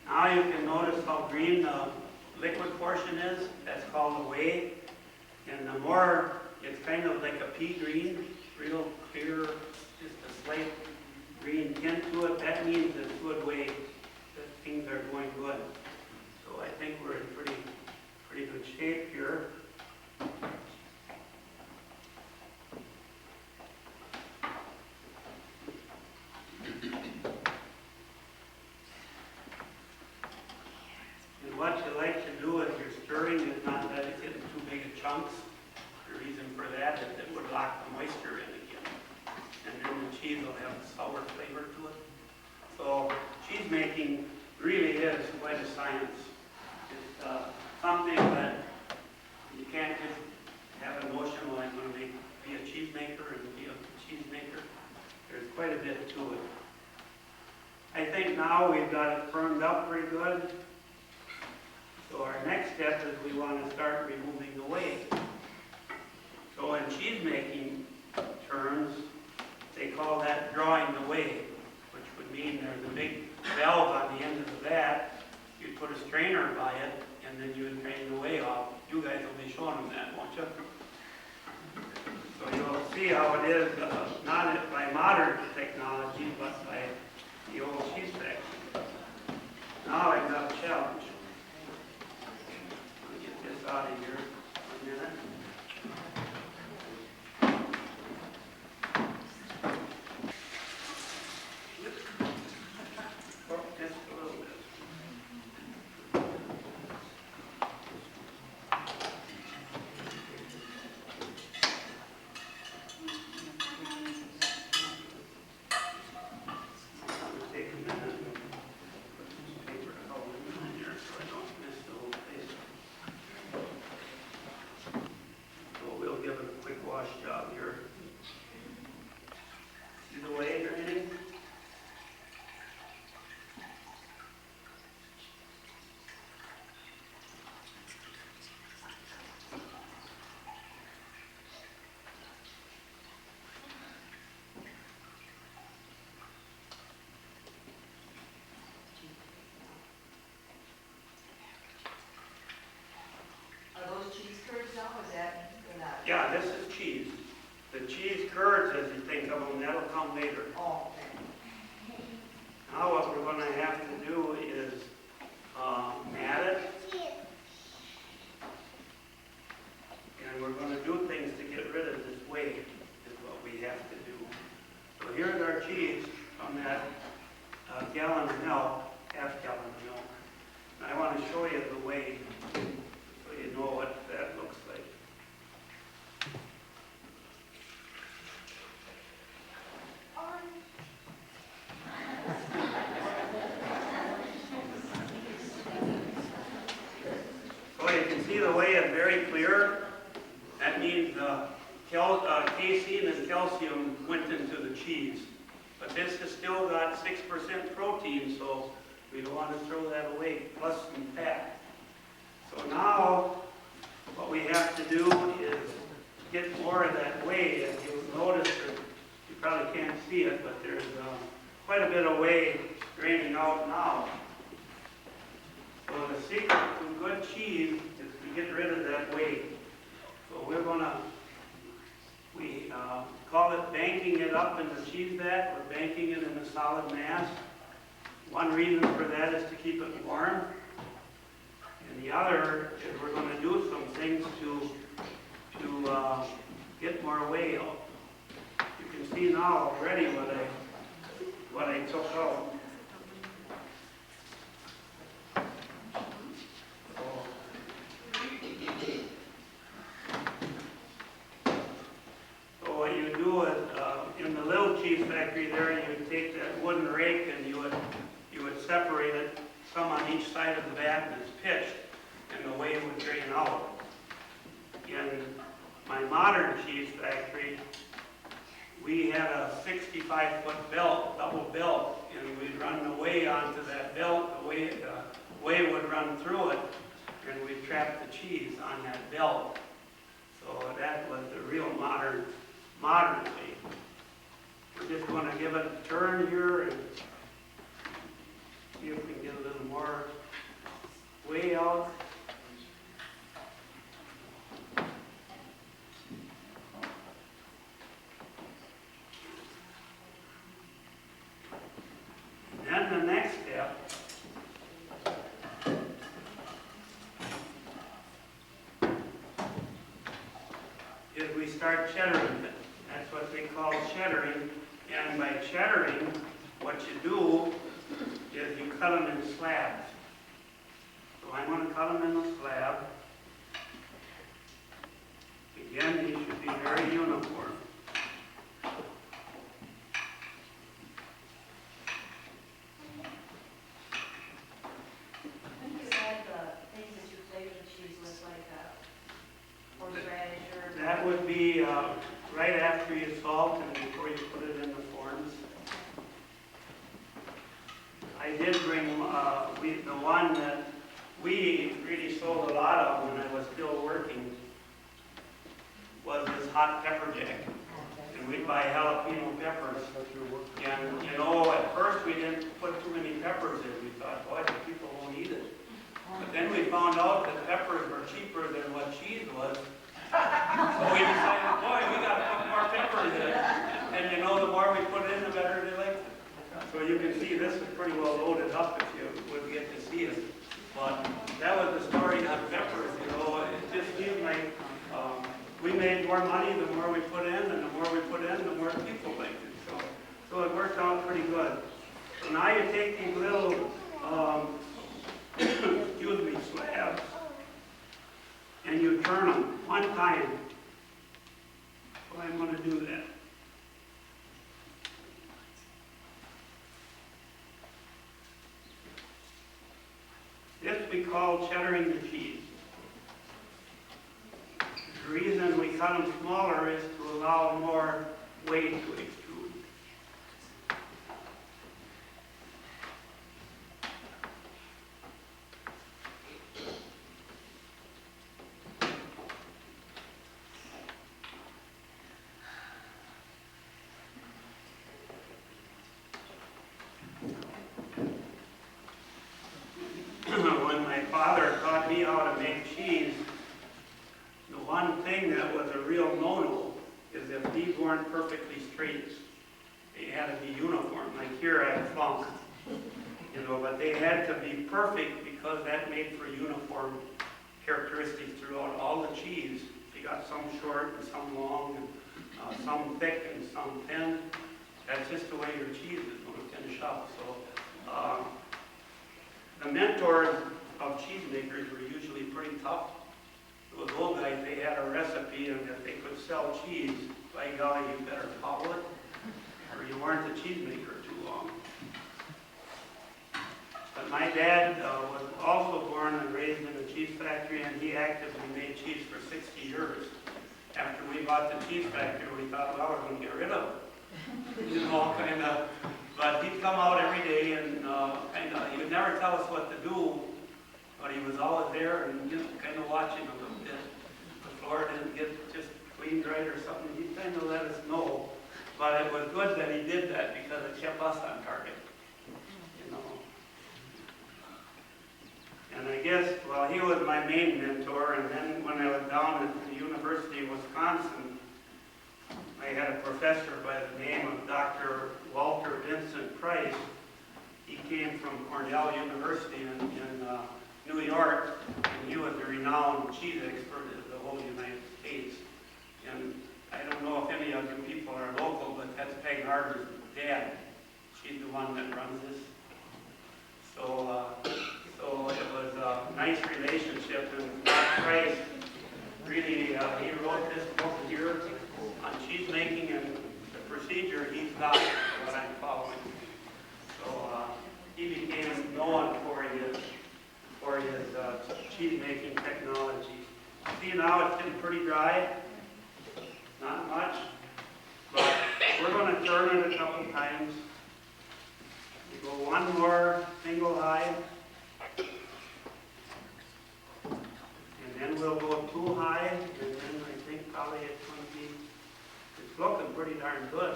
Now you can notice how green the liquid portion is. That's called the whey. And the more, it's kind of like a pea green, real clear, just a slight green tint to it. That means it's good whey, that things are going good. So I think we're in pretty good shape here. And what you like to do as you're stirring is not let it get in too big of chunks. The reason for that is it would lock the moisture in again. And then the cheese will have a sour flavor to it. So cheese making really is quite a science. It's something that you can't just have a notion, well, I'm going to be a cheesemaker and be a cheesemaker. There's quite a bit to it. I think now we've got it firmed up pretty good. So our next step is we want to start removing the whey. So in cheese making terms, they call that drawing the whey, which would mean there's a big valve on the end of the vat. You'd put a strainer by it, and then you would drain the whey off. You guys will be showing them that, won't you? So you'll see how it is, not by modern technology, but by the old cheese factory. Now I've got a challenge. Let me get this out of here for a minute. Just a little bit. Take a minute and put some paper towel in here so I don't miss the whole thing. So we'll give it a quick wash job here. See the way or anything? Are those cheese curds now, or is that, or not? Yeah, this is cheese. The cheese curds, as you think of them, that'll come later. Oh, okay. Now what we're going to have to do is mat it. And we're going to do things to get rid of this weight, is what we have to do. So here's our cheese from that gallon of milk, half gallon of milk. And I want to show you the weight so you know what that looks like. So you can see the way it's very clear. That means casein and calcium went into the cheese. But this has still got 6% protein, so we don't want to throw that away, plus some fat. So now, what we have to do is get more of that whey. As you'll notice, you probably can't see it, but there's quite a bit of whey draining out now. So the secret to good cheese is to get rid of that whey. So we're we call it banking it up in the cheese vat. We're banking it in a solid mass. One reason for that is to keep it warm. And the other is we're going to do some things to get more whey out. You can see now already what I took out. So what you do is in the little cheese factory there, you would take that wooden rake and you would separate it, some on each side of the vat, and it's pitched, and the whey would drain out. In my modern cheese factory, we had a 65-foot belt, double belt, and we'd run the whey onto that belt. The whey would run through it, and we'd trap the cheese on that belt. So that was the real modern way. We're just going to give it a turn here and see if we can get a little more whey out. Then the next step is we start cheddaring it. That's what they call cheddaring. And by cheddaring, what you do is you cut them in slabs. So I'm going to cut them in a slab. Again, these should be very uniform. That would be right after you salt and before you put it in the forms. I did bring the one that we really sold a lot of when I was still working was this hot pepper jack. And we'd buy jalapeno peppers. And you know, at first we didn't put too many peppers in. We thought, boy, the people won't eat it. But then we found out that peppers were cheaper than what cheese was. So we decided, boy, we got to put this is pretty well loaded up if you would get to see it. But that was the story on peppers, you know. It just seemed like we made more money the more we put in, and the more we put in, the more people liked it. So it worked out pretty good. So now you take these little, excuse me, slabs, and you turn them one time. So I'm going to do that. This we call cheddaring the cheese. The reason we cut them smaller is to allow more weight to extrude. When my father taught me how to make cheese, the one thing that was a real no-no is if these weren't perfectly straight, they had to be uniform. Like here I flunk, you know, but they had to be perfect because that made for uniform characteristics throughout all the cheese. You got some short and some long, and some thick and some thin. That's just the way your cheese is going to finish up. So the mentors of cheesemakers were usually pretty tough. Those old guys, they had a recipe, and if they could sell cheese, by golly, you better follow it, or you weren't a cheesemaker too long. But my dad was also born and raised in a cheese factory, and he actively made cheese for 60 years. After we bought the cheese factory, we thought, well, we're going to get rid of it. You know, kind of. But he'd come out every day and he would never tell us what to do, but he was always there and, you know, kind of watching a little bit. The floor didn't get just cleaned right or something. He'd kind of let us know. But it was good that he did that because it kept us on target, you know. And I guess, well, he was my main mentor, and then when I was down at the University of Wisconsin, I had a professor by the name of Dr. Walter Vincent Price. He came from Cornell University in New York, and he was a renowned cheese expert in the whole United States. And I don't know if any of you people are local, but that's Peg Harder's dad. She's the one that runs this. So it was a nice relationship, and Dr. Price really, he wrote this book here on cheese making, and the procedure he's got what I'm following. So he became known for his cheese making technology. See, now it's getting pretty dry, not much, but we're going to turn it a couple times. We go one more single high, and then we'll go two high, and then I think probably it's going to be, it's looking pretty darn good.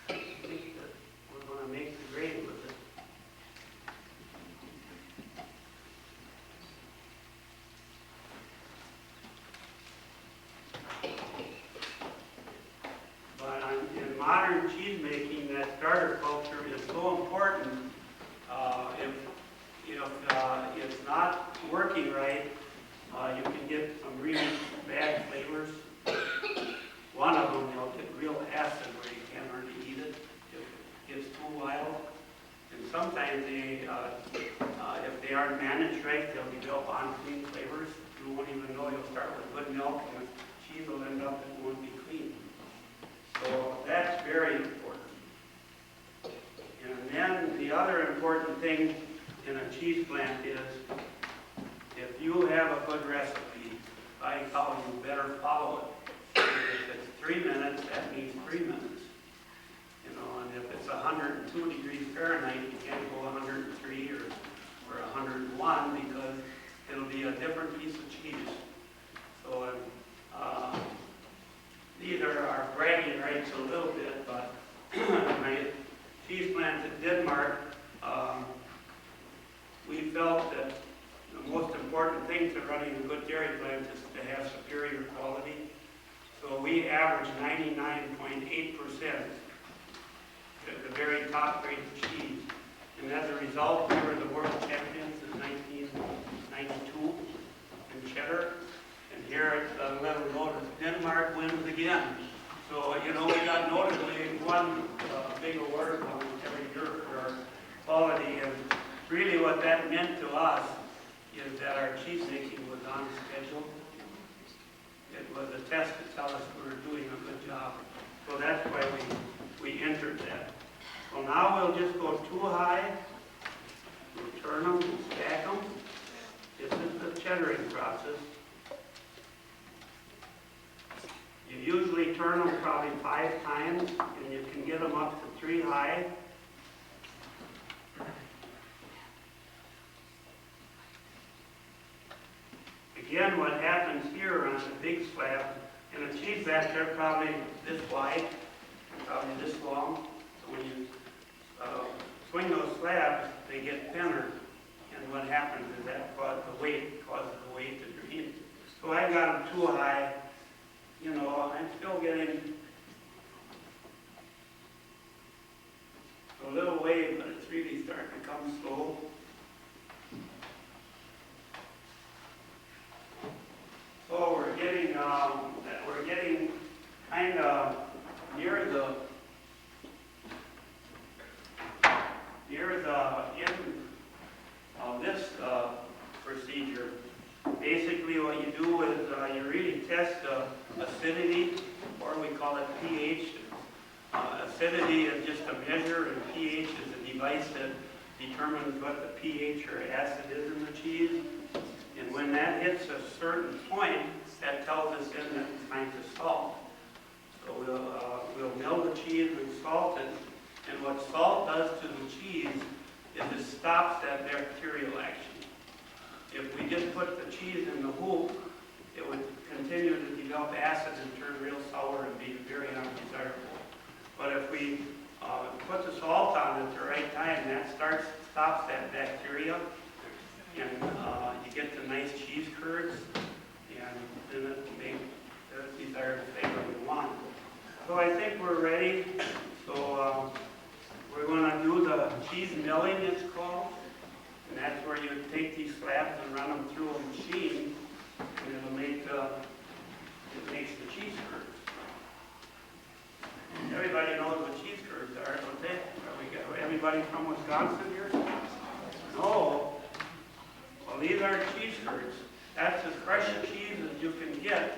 I think that we're going to make the grade with it. But in modern cheese making, that starter culture is so important. If it's not working right, you can get some really bad flavors. One of them, you'll get real acid where you can't hardly eat it if it gets too wild. And sometimes they, if they aren't managed right, they'll develop unclean flavors. You won't even know. You'll start with good milk, and the cheese will end up and won't be clean. So that's very important. And then the other important thing in a cheese plant is if you have a good recipe, by golly, you better follow it. If it's 3 minutes, that means 3 minutes. You know, and if it's 102 degrees Fahrenheit, you can't go 103 or 101 because it'll be a different piece of cheese. So these are bragging rights a little bit, but my cheese plant in Denmark, we felt that the most important thing to running a good dairy plant is to have superior quality. So we average 99.8% at the very top grade of cheese. And as a result, we were the world champions in 1992 in cheddar. And here at the little notice, Denmark wins again. So, you know, we got notably one big award every year for our quality. And really what that meant to us is that our cheese making was on schedule. It was a test to tell us we were doing a good job. So that's why we entered that. So now we'll just go too high. We'll turn them and stack them. This is the cheddaring process. You usually turn them probably 5 times, and you can get them up to 3 high. Again, what happens here on the big slab, and a cheese back there probably this wide, probably this long. So when you swing those slabs, they get thinner. And what happens is that causes the weight to drain. So I got them too high. You know, I'm still getting a little wave, but it's really starting to come slow. So we're getting kind of near the end of this procedure. Basically, what you do is you really test acidity, or we call it pH. Acidity is just a measure, and pH is a device that determines what the pH or acid is in the cheese. And when that hits a certain point, that tells us then that it's time to salt. So we'll mill the cheese and salt it. And what salt does to the cheese is it stops that bacterial action. If we just put the cheese in the hoop, it would continue to develop acid and turn real sour and be very undesirable. But if we put the salt on at the right time, that stops that bacteria, and you get the nice cheese curds, and then it makes the desired flavor we want. So I think we're ready. So we're going to do the cheese milling, it's called. And that's where you take these slabs and run them through a machine, and it'll make it makes the cheese curds. Everybody knows what cheese curds are, don't they? Everybody from Wisconsin here? No. Well, these are cheese curds. That's as fresh a cheese as you can get,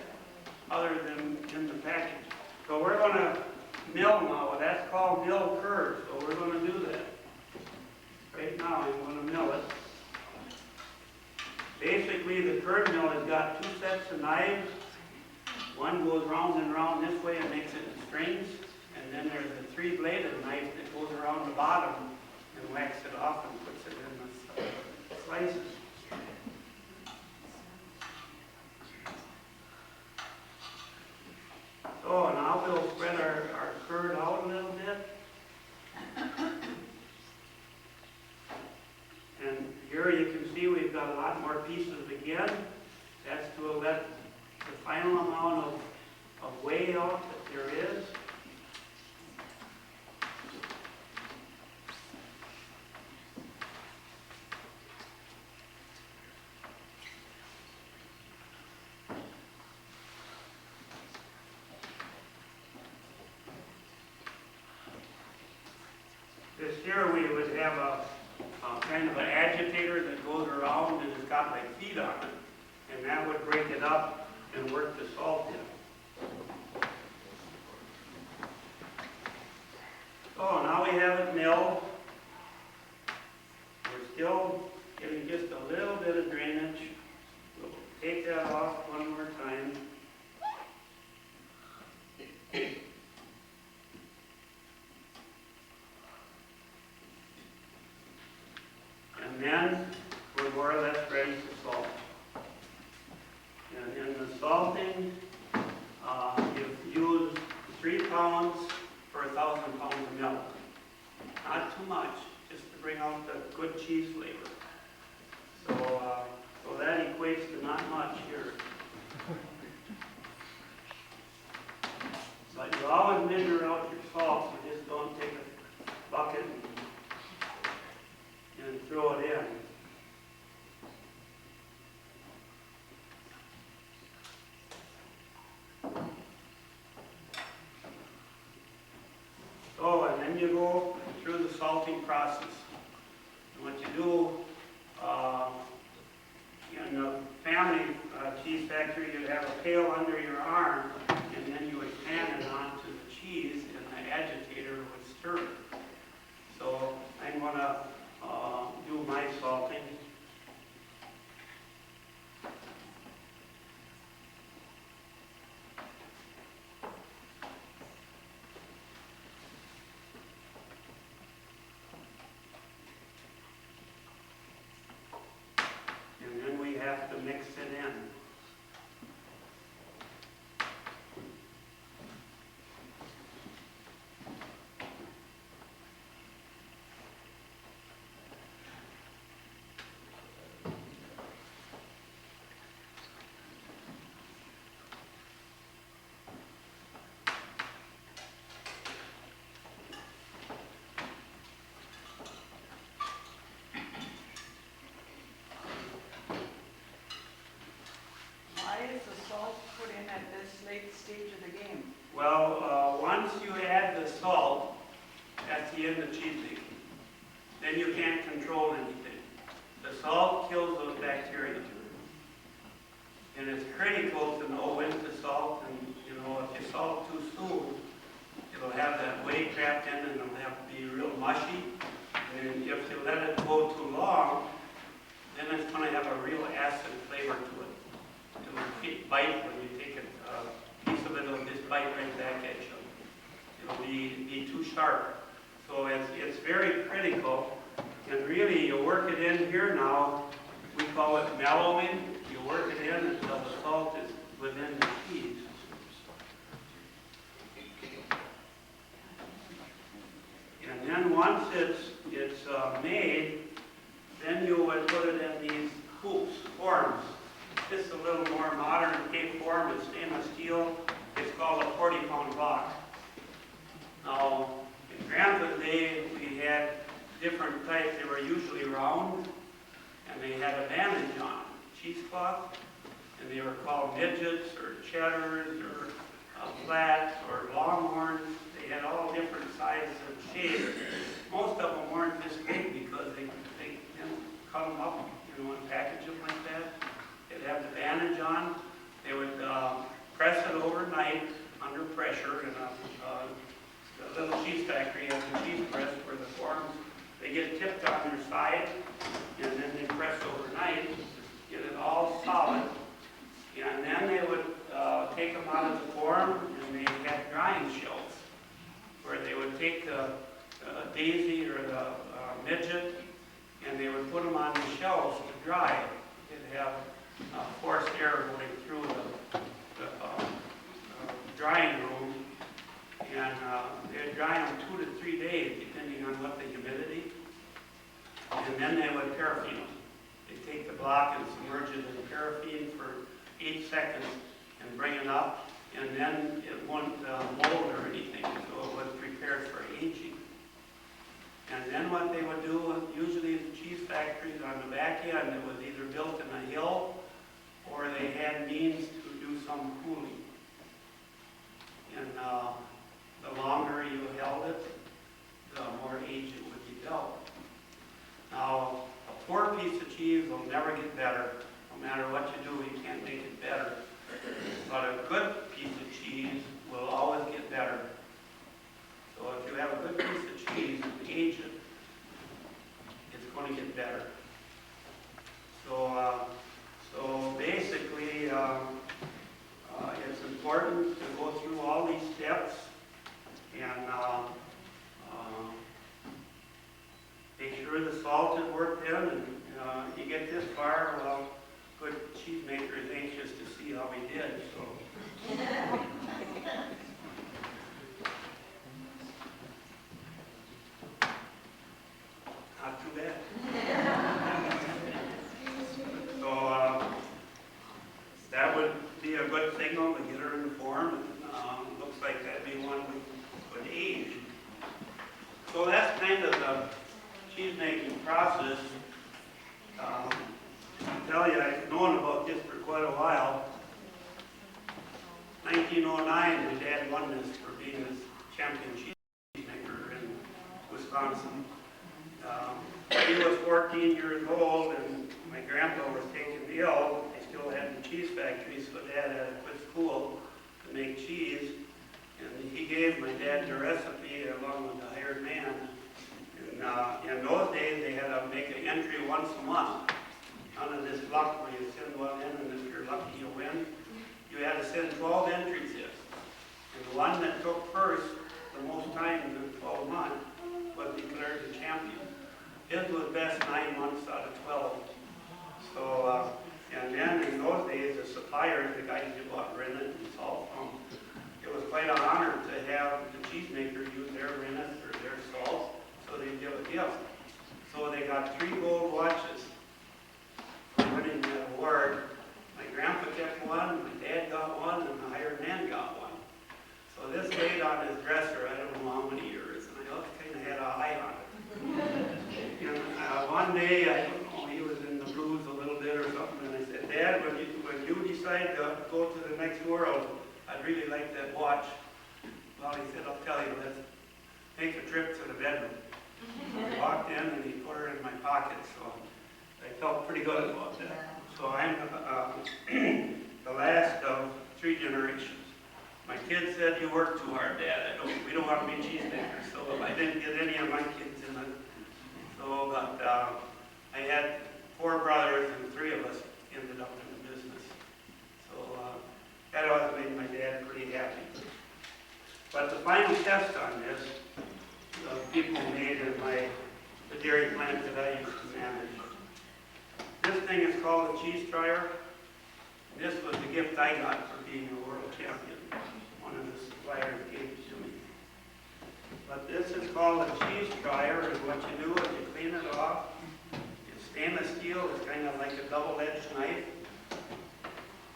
other than in the package. So we're going to mill now. That's called mill curds. So we're going to do that. Right now, I'm going to mill it. Basically, the curd mill has got 2 sets of knives. One goes round and round this way and makes it in strings. And then there's a 3-bladed knife that goes around the bottom and whacks it off and puts it in the slices. So now we'll spread our curd out a little bit. And here you can see we've got a lot more pieces again. That's to let the final amount of whey out that there is. This here we would have a kind of an agitator that goes around and it's got like feet on it, and that would break it up and work the salt in. So now we have it milled. We're still getting just a little bit of drainage. We'll take that off one more time. And then we're more or less ready to salt. And in the salting, you've used 3 pounds for 1,000 pounds of milk. Not too much, just to bring out the good cheese flavor. So that equates to not much here. But you always measure out your salt. You just don't take a bucket and then you go through the salting process. And what you do, in the family cheese factory, you'd have a pail under your arm, and then you would fan it onto the cheese, and the agitator would stir it. So I'm going to do my salting. And then we have to mix it in. Stage of the game? Well, once you add the salt, that's the end of cheese making. Then you can't control anything. The salt kills those bacteria. And it's critical to know when to salt, and if you salt too soon, it'll have that weight trapped in and it'll have to be real mushy. And if you let it go too long, then it's going to have a real acid flavor to it. It'll bite when you take it. Piece of it will just bite right back at you. It'll be too sharp. So it's very critical. And really, you work it in here now. We call it mellowing. You work it in until the salt is within the cheese. And then once it's made, then you would put it in these hoops, forms. This is a little more modern cake form. It's stainless steel. It's called a 40-pound block. Now, in Grandpa's day, we had different types. They were usually round, and they had a bandage on, cheesecloth, and they were called midgets or cheddars or flats or longhorns. They had all different sizes and shapes. Most of them weren't this big because they cut them up, and package them like that. They'd have the bandage on. They would press it overnight under pressure in a little cheese factory has a cheese press where the forms, they get tipped on their side, and then they press overnight, get it all solid, and then they would take them out of the form, and they had drying shelves where they would take the daisy or the midget, and they would put them on the shelves to dry. They'd have forced air going through the drying room, and they'd dry them 2 to 3 days, depending on what the humidity. And then they would paraffin them. They'd take the block and submerge it in paraffin for 8 seconds and bring it up, and then it wouldn't mold or anything, so it was prepared for aging. And then what they would do, usually the cheese factories on the back end, it was either built in a hill or they had means to do some cooling. And the longer you held it, the more age it would develop. Now, a poor piece of cheese will never get better. No matter what you do, you can't make it better. But a good piece of cheese will always get better. So if you have a good piece of cheese and age it, it's going to get better. So basically, it's important to go through all these steps and make sure the salt is worked in. And you get this far, well, good cheesemaker is anxious to see how we did. So. Not too bad. So that would be a good signal to get her in the form. And looks like that'd be one we would age. So that's kind of the cheese making process. I tell you, I've known about this for quite a while. 1909, my dad won this for being this champion cheese maker, and Wisconsin. He was 14 years old, and my grandpa was taken ill. They still had the cheese factory, so Dad had to quit school to make cheese. And he gave my dad the recipe along with the hired man. And in those days, they had to make an entry once a month. None of this luck where you send one in, and if you're lucky, you win. You had to send 12 entries in. And the one that took first, the most time in 12 months, was declared the champion. His was best 9 months out of 12. So, and then in those days, the suppliers, the guys who bought rennet and salt from, it was quite an honor to have the cheesemaker use their rennet or their salt, so they give a gift. So they got 3 gold watches for winning the award. My grandpa kept one, my dad got one, and the hired man got one. So this laid on his dresser, I don't know how many years, and I kind of had an eye on it. And one day, I don't know, he was in the blues a little bit or something, and I said, Dad, when you decide to go to the next world, I'd really like that watch. Well, he said, I'll tell you, let's take a trip to the bedroom. I walked in, and he put her in my pocket, so I felt pretty good about that. So I'm the last of 3 generations. My kids said, you work too hard, Dad. We don't want to be cheesemakers, so I didn't get any of my kids in it. So, but I had 4 brothers, and 3 of us ended up in the business. So that always made my dad pretty happy. But the final test on this, people made in the dairy plant that I used to manage. This thing is called a cheese dryer. This was the gift I got for being a world champion. One of the suppliers gave it to me. But this is called a cheese dryer, and what you do is you clean it off. It's stainless steel. It's kind of like a double-edged knife.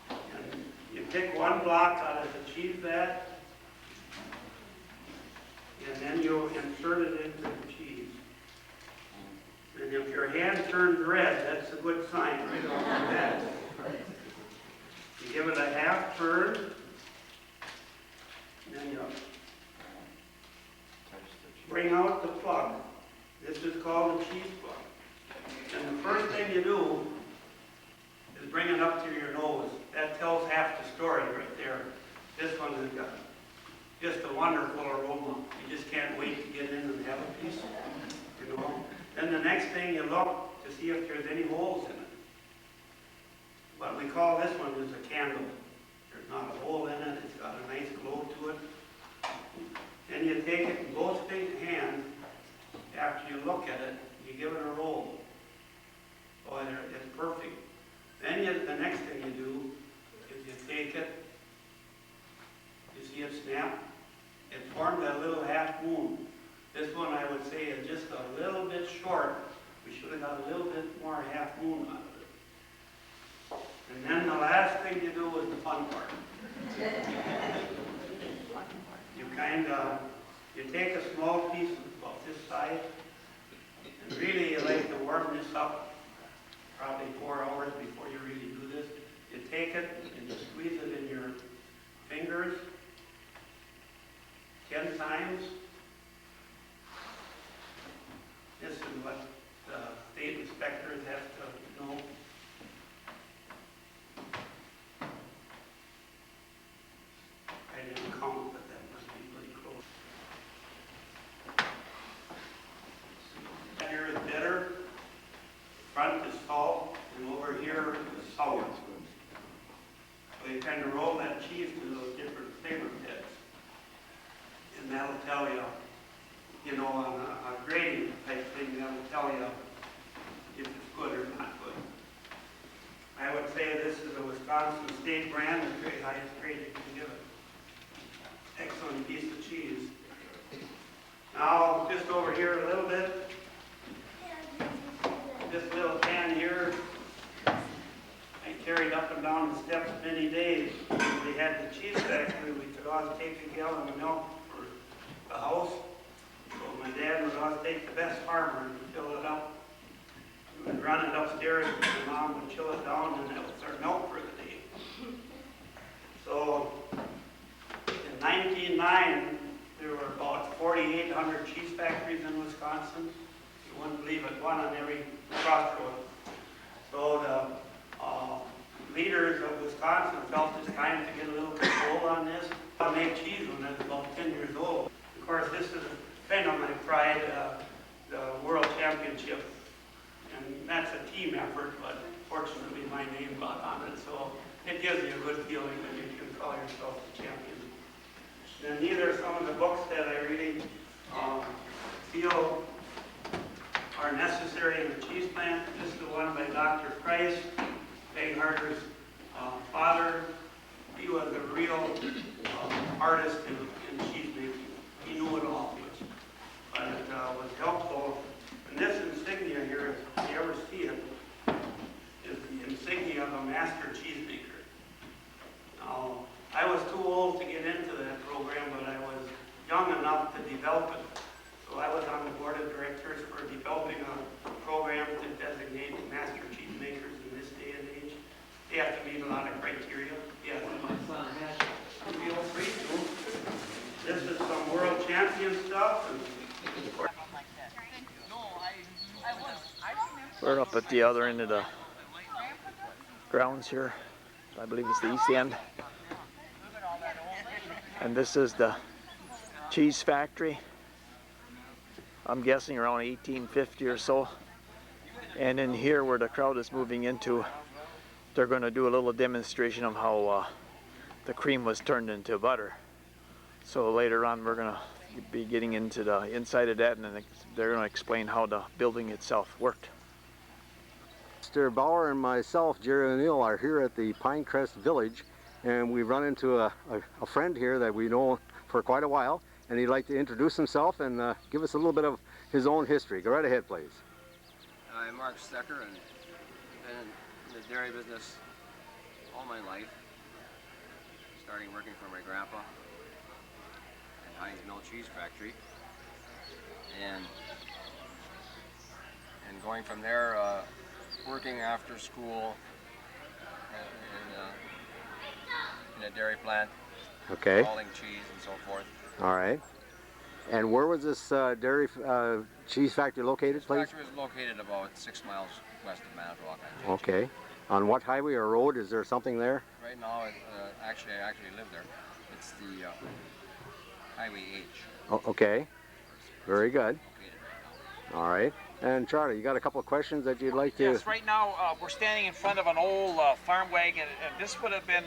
And you pick one block out of the cheese vat, and then you insert it into the cheese. And if your hand turns red, that's a good sign right off the bat. You give it a half turn, and then you bring out the plug. This is called a cheese plug. And the first thing you do is bring it up to your nose. That tells half the story right there. This one has got just a wonderful aroma. You just can't wait to get in and have a piece, you know. Then the next thing you look to see if there's any holes in it. What we call this one is a candle. There's not a hole in it. It's got a nice glow to it. Then you take it in both big hands. After you look at it, you give it a roll. Oh, it's perfect. Then the next thing you do is you take it. You see it snap? It formed a little half moon. This one I would say is just a little bit short. We should have got a little bit more half moon out of it. And then the last thing you do is the fun part. You take a small piece about this size, and really you like to warm this up probably 4 hours before you really do this. You take it and you squeeze it in your fingers 10 times. This is what the state inspectors have to know. I didn't count, but that must be pretty close. Here is bitter, front is salt, and over here is sour. So you kind of roll that cheese to those different flavor pits. And that'll tell you, you know, on a grading type thing, that'll tell you if it's good or not good. I would say this is a Wisconsin state brand, the very highest grade you can give it. Excellent piece of cheese. Now, just over here a little bit, this little can here, I carried up and down the steps many days. We had the cheese factory, we could always take a gallon of milk for the house. So my dad would always take the best farmer and fill it up. We would run it upstairs, and my mom would chill it down, and that was our milk for the day. So in 1909, there were about 4,800 cheese factories in Wisconsin. You wouldn't believe it, one on every crossroad. So the leaders of Wisconsin felt it's time to get a little control on this. I made cheese when I was about 10 years old. Of course, this is kind of my pride, the World Championship. And that's a team effort, but fortunately my name got on it, so it gives you a good feeling when you can call yourself the champion. And these are some of the books that I really feel are necessary in the cheese plant. This is the one by Dr. Price, Peg Harder's father. He was a real artist in cheese making. He knew it all, but it was helpful. And this insignia here, if you ever see it, is the insignia of a master cheesemaker. Now, I was too old to get into that program, but I was young enough to develop it. So I was on the board of directors for developing a program to designate master cheesemakers in this day and age. They have to meet a lot of criteria. Yes. Feel free to. This is some world champion stuff. We're up at the other end of the grounds here. I believe it's the east end. And this is the cheese factory. I'm guessing around 1850 or so. And in here where the crowd is moving into, they're going to do a little demonstration of how the cream was turned into butter. So later on we're going to be getting into the inside of that, and then they're going to explain how the building itself worked. Mr. Bauer and myself, Jerry O'Neill, are here at the Pinecrest Village, and we've run into a friend here that we know for quite a while, and he'd like to introduce himself and give us a little bit of his own history. Go right ahead, please. I'm Mark Stecker, and been in the dairy business all my life, starting working for my grandpa in Heinz Mill Cheese Factory, and going from there, working after school in a dairy plant, okay, hauling cheese and so forth. All right. And where was this dairy cheese factory located, This please? factory is located about 6 miles west of Manitowoc. Okay. On what highway or road? Is there something there? Right now, I actually live there. It's the Highway H. Oh, okay. Very good. Located right now. All right. And Charlie, you got a couple of questions that you'd like to... Yes, right now we're standing in front of an old farm wagon, and this would have been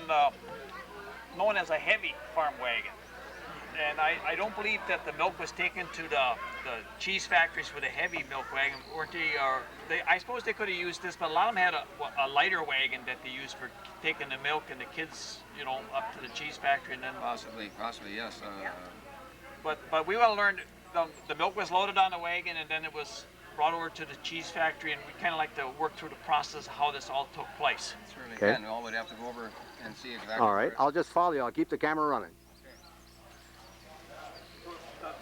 known as a heavy farm wagon. And I don't believe that the milk was taken to the cheese factories with a heavy milk wagon. Weren't they, I suppose they could have used this, but a lot of them had a lighter wagon that they used for taking the milk and the kids, you know, up to the cheese factory and then... Possibly, yes. But we all learned the milk was loaded on the wagon and then it was brought over to the cheese factory, and we kind of like to work through the process of how this all took place. Certainly Okay. can. We all would have to go over and see exactly. All right. I'll just follow you. I'll keep the camera running.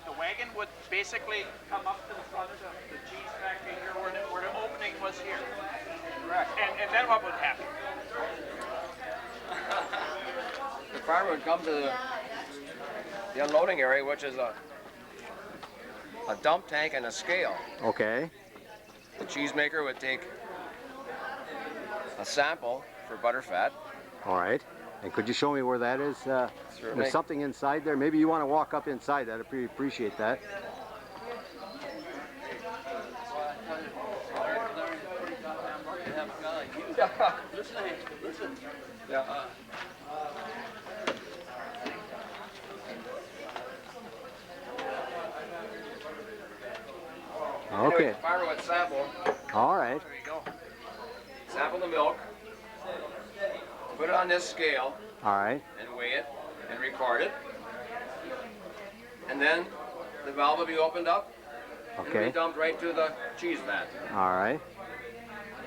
The wagon would basically come up to the front of the cheese factory here where the opening was here. Correct. And then what would happen? The farmer would come to the unloading area, which is a dump tank and a scale. Okay. The cheesemaker would take a sample for butterfat. All right. And could you show me where that is? There's something inside there. Maybe you want to walk up inside that. I'd appreciate that. Yeah. Okay. Anyway, the farmer would sample. All right. There you go. Sample the milk. Put it on this scale. All right. And weigh it and record it. And then the valve will be opened up and Okay. be dumped right to the cheese vat, All right.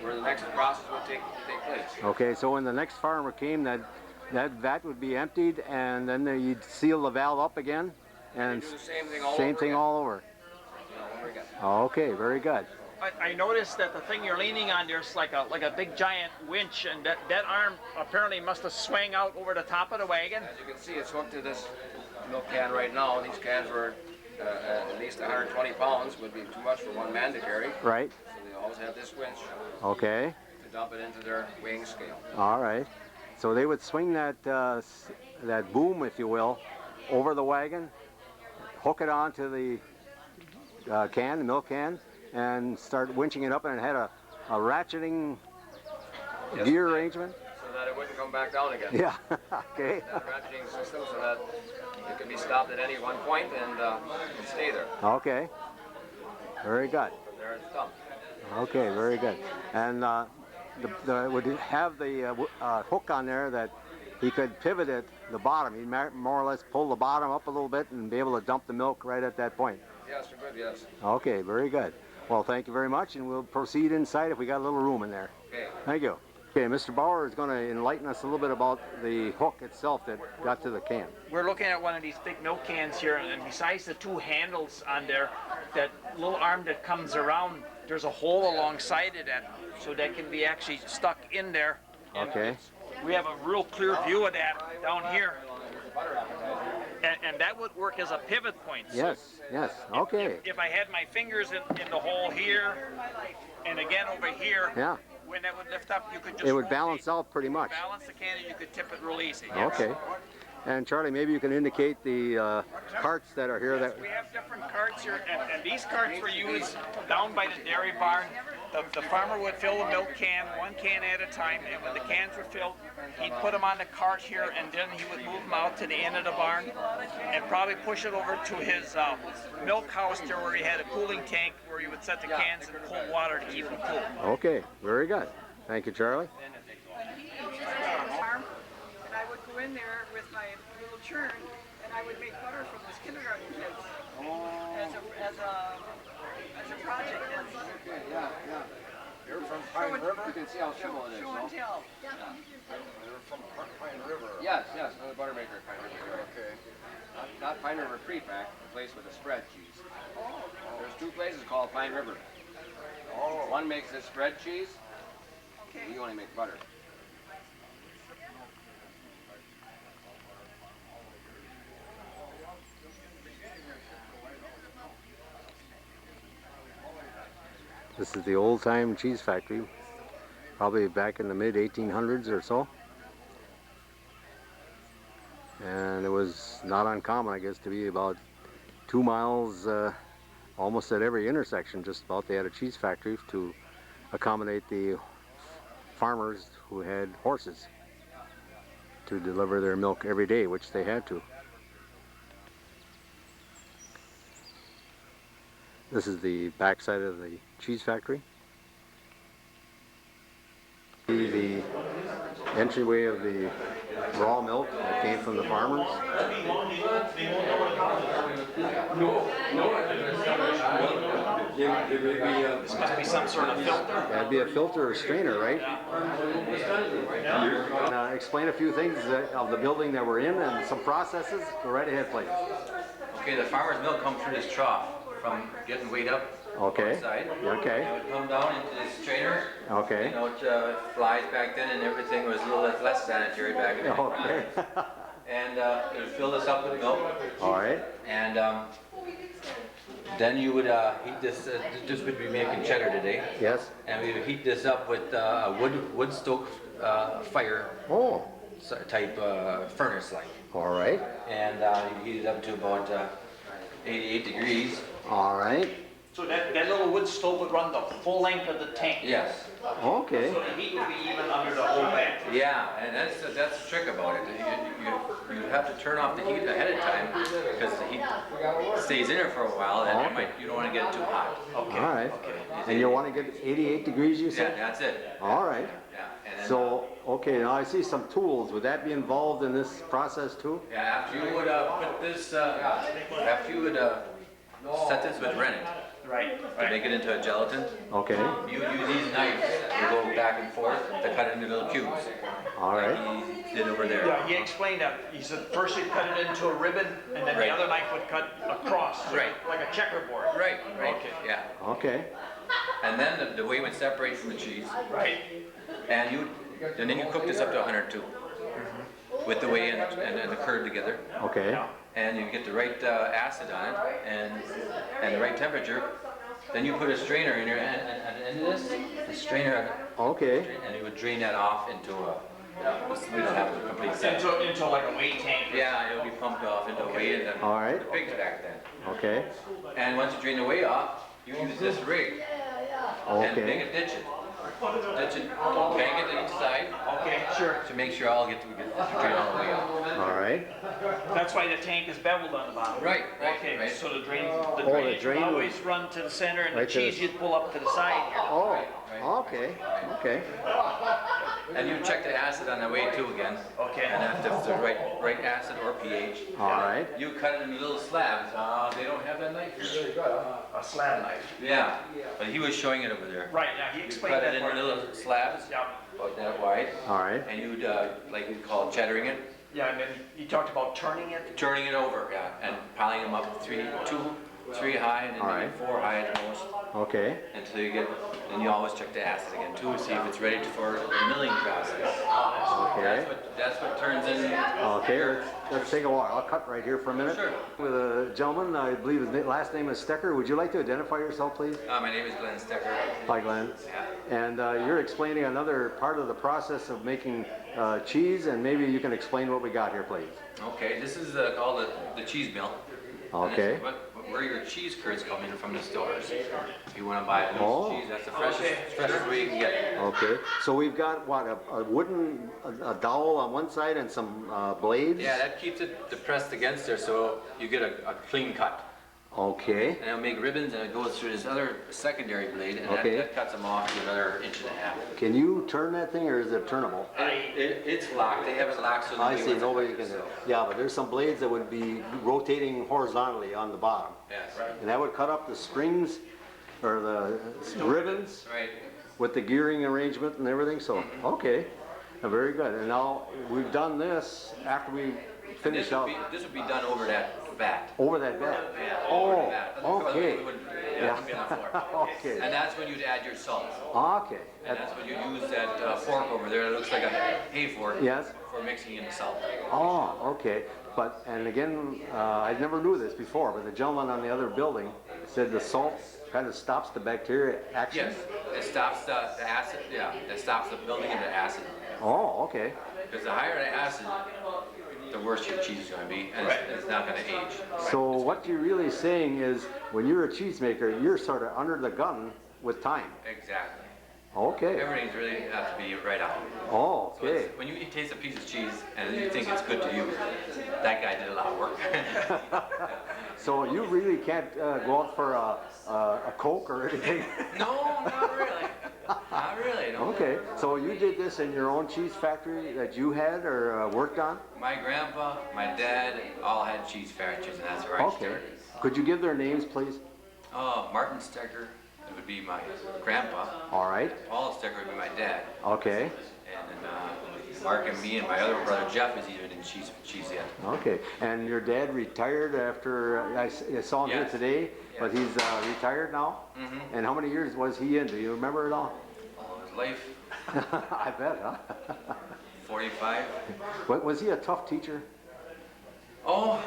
where the next process would take place. Okay. So when the next farmer came, that vat would be emptied, and then you'd seal the valve up again, and Do the same thing all same over thing again. all over. All over again. Okay. Very good. I noticed that the thing you're leaning on, there's like a big giant winch, and that arm apparently must have swung out over the top of the wagon. As you can see, it's hooked to this milk can right now. These cans were at least 120 pounds, would be too much for one man to carry. Right. So they always have this winch Okay. to dump it into their weighing scale. All right. So they would swing that that boom, if you will, over the wagon, hook it onto the can, the milk can, and start winching it up, and it had a ratcheting gear arrangement. So that it wouldn't come back down again. Yeah. Okay. That ratcheting system so that it could be stopped at any one point and stay there. Okay. Very good. From there it's dumped. Okay, very good. And would have the hook on there that he could pivot at the bottom. He'd more or less pull the bottom up a little bit and be able to dump the milk right at that point. Yes, we're good, yes. Okay, very good. Well, thank you very much, and we'll proceed inside if we got a little room in there. Okay. Thank you. Okay, Mr. Bauer is going to enlighten us a little bit about the hook itself that got to the can. We're looking at one of these big milk cans here, and besides the two handles on there, that little arm that comes around, there's a hole alongside of that, so that can be actually stuck in there. And Okay. we have a real clear view of that down here. And that would work as a pivot point. So Yes, yes, okay. if I had my fingers in the hole here, and again over here, Yeah, when that would lift up, you could just it would rotate, balance out pretty much. balance the can, and you could tip it real easy. Yes. Okay. And Charlie, maybe you can indicate the carts that are here that... We have different carts here, and these carts were used down by the dairy barn. The farmer would fill the milk can, one can at a time, and when the cans were filled, he'd put them on the cart here, and then he would move them out to the end of the barn, and probably push it over to his milk house there where he had a cooling tank where he would set the cans in cold water to keep them cool. Okay, very good. Thank you, Charlie. Farm, and I would go in there with my little churn, and I would make butter from this kindergarten kids as a project. You're from Pine River? You can see how simple it is. Show and tell. You're from Pine River? Yes, another butter maker at Pine River. Okay. Not Pine River Pre-Pack, the place with the spread cheese. There's two places called Pine River. One makes the spread cheese, we only make butter. This is the old-time cheese factory, probably back in the mid-1800s or so. And it was not uncommon, I guess, to be about 2 miles almost at every intersection, just about. They had a cheese factory to accommodate the farmers who had horses to deliver their milk every day, which they had to. This is the backside of the cheese factory. The entryway of the raw milk that came from the farmers. This must be some sort of filter. That'd be a filter or strainer, right? Explain a few things of the building that we're in and some processes. Go right ahead, please. Okay, the farmer's milk comes through this trough from getting weighed up. Okay. Outside. Okay. It would come down into this strainer. Okay. You know, flies back then and everything was a little less sanitary back then. Okay. And it would fill this up with milk. All right. And then you would heat this. This would be making cheddar today. Yes. And we would heat this up with a wood stove fire. Oh. Type furnace like. All right. And you heat it up to about 88 degrees. All right. So that little wood stove would run the full length of the tank. Yes. Okay. So the heat would be even under the whole tank. Yeah, and that's the trick about it. You have to turn off the heat ahead of time because the heat stays in there for a while, and you don't want to get it too hot. Okay. All right. Okay. And you want to get 88 degrees, you said? Yeah, that's it. All right. Yeah. And then, So, okay, now I see some tools. Would that be involved in this process too? yeah, after you would put this, after you would set this with rennet. Right. To make it into a gelatin. Okay. You use these knives to go back and forth to cut it into little cubes. All right. Like he did over there. Yeah, he explained that. He said first he'd cut it into a ribbon, and then the other knife would cut across, Right. like a checkerboard. Right. Okay. Yeah. Okay. And then the whey would separate from the cheese. Right. And then you cook this up to 102. with the whey and the curd together. Okay. And you get the right acid on it and the right temperature. Then you put a strainer in your and this, a strainer. Okay. And you would drain that off into a. We don't have a complete set. Into like a whey tank. Yeah, it'll be pumped off into a whey and then All right. the pigs back then. Okay. And once you drain the whey off, you use this rig and dig a ditch it. Ditch it, bang it to each side. Okay, sure. To make sure all get to drain all the way out. All right. That's why the tank is beveled on the bottom. Right. Okay, right. so the the drainage drain will would- always run to the center, and Right the to the- cheese you'd pull up to the side here. Oh. Right. Okay. Okay. And you check the acid on the way too again. Okay. And if it's the right acid or pH. All right. You cut it into little slabs. They don't have that knife here. A slab knife. Yeah. But he was showing it over there. Right, yeah, he You explained cut that it into part. little slabs, Yeah, about that wide. All right. And you'd, like we call it, cheddaring it. yeah, and then you talked about turning it. Turning it over, yeah, and piling them up three high and then All maybe right. 4 high at the most. Okay. Until you get, then you always check the acid again too, to see if it's ready for the milling process. Okay. That's what turns in. Okay. Let's take a walk. I'll cut right here for a minute. Sure. With a gentleman, I believe his last name is Stecker. Would you like to identify yourself, please? My name is Glenn Stecker. Hi, Glenn. Yeah. And you're explaining another part of the process of making cheese, and maybe you can explain what we got here, please. Okay, this is called the cheese mill. And Okay. this is where your cheese curds come in from the stores. If you want to buy a Oh. loose cheese, that's the freshest way you can get it. Okay. So we've got what, a wooden a dowel on one side and some blades? Yeah, that keeps it depressed against there so you get a clean cut. Okay. And it'll make ribbons and it goes through this other secondary blade and Okay. that cuts them off to another 1.5 inches. Can you turn that thing, or is it turnable? It's locked. They have it locked so I nobody see, wants to nobody touch can it, do it. so. Yeah, but there's some blades that would be rotating horizontally on the bottom. Yes. And that would cut up the strings, or the ribbons, Right. with the gearing arrangement and everything, so, okay. Very good. And now, we've done this after we finish up This would be done over that vat. over that vat. Yeah, Oh, over that. okay. It wouldn't- Yeah, Yeah. it wouldn't be on the floor. Okay. And that's when you'd add your salt. Okay. And that's when you use that fork over there. It looks like a hay fork. Yes. For mixing in the salt. Oh, okay. But, and again, I never knew this before, but the gentleman on the other building said the salt kind of stops the bacteria action. Yes, it stops the acid. Yeah, it stops the building of the acid. Oh, okay. Because the higher the acid, the worse your cheese is going to be, and it's not going to age. So what you're really saying is, when you're a cheesemaker, you're sort of under the gun with time. Exactly. Okay. Everything's really has to be right on. Oh, So okay. when you taste a piece of cheese and you think it's good to you, that guy did a lot of work. So you really can't go out for a Coke or anything? No, not really. Not really. No. Okay. So you did this in your own cheese factory that you had or worked on? My grandpa, my dad, all had cheese factories, and that's where I Okay. started. Could you give their names, please? Martin Stecker, it would be my grandpa. All right. Paul Stecker would be my dad. Okay. And then Mark and me and my other brother Jeff is even in cheese yet. Okay. And your dad retired after, I saw him here Yes. today, but he's retired now? Mm-hmm. And how many years was he in? Do you remember it all? All his life, I bet, huh? 45. Was he a tough teacher? Oh,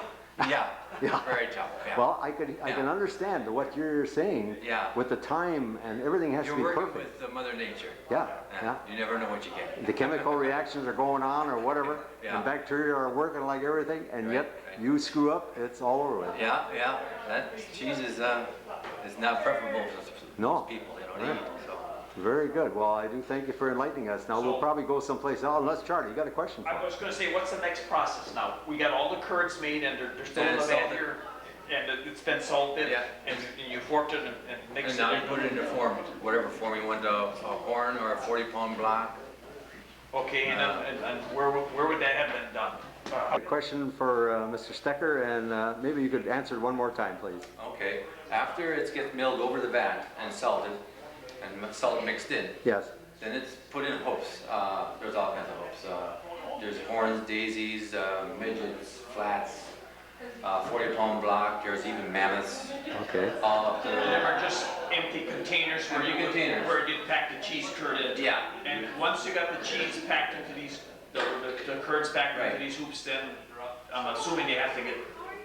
yeah. Yeah. Very tough. Yeah. Well, I can understand what you're saying. Yeah. With the time and everything has You're to be working perfect. with Mother Nature. Yeah, yeah. You never know what you get. The chemical reactions are going on or whatever, Yeah. and bacteria are working like everything, and Right, yet right. you screw up, it's all over with. Yeah, yeah. That cheese is not preferable for No. people. They don't Right. eat. So. Very good. Well, I do thank you for enlightening us. Now, we'll probably go someplace else. Unless, Charlie, you got a question for I us? was gonna say, what's the next process now? We got all the curds made and they're still in the Then vat salted. here, and it's been salted, Yeah. and you forked it and And mixed now it you put it in. into form, whatever form you want, a horn or a 40-pound block. Okay, and where would that have been done? A question for Mr. Stecker, and maybe you could answer it one more time, please. Okay. After it gets milled over the vat and salted, and salt mixed in, Yes. then it's put in hoops. There's all kinds of hoops. There's horns, daisies, midgets, flats, 40-pound block. There's even mammoths. Okay. All up Them to are just empty containers where Empty you containers. where you pack the cheese curd in. Yeah. And once you got the cheese packed into these the curds back into these hoops, then I'm assuming they have to get,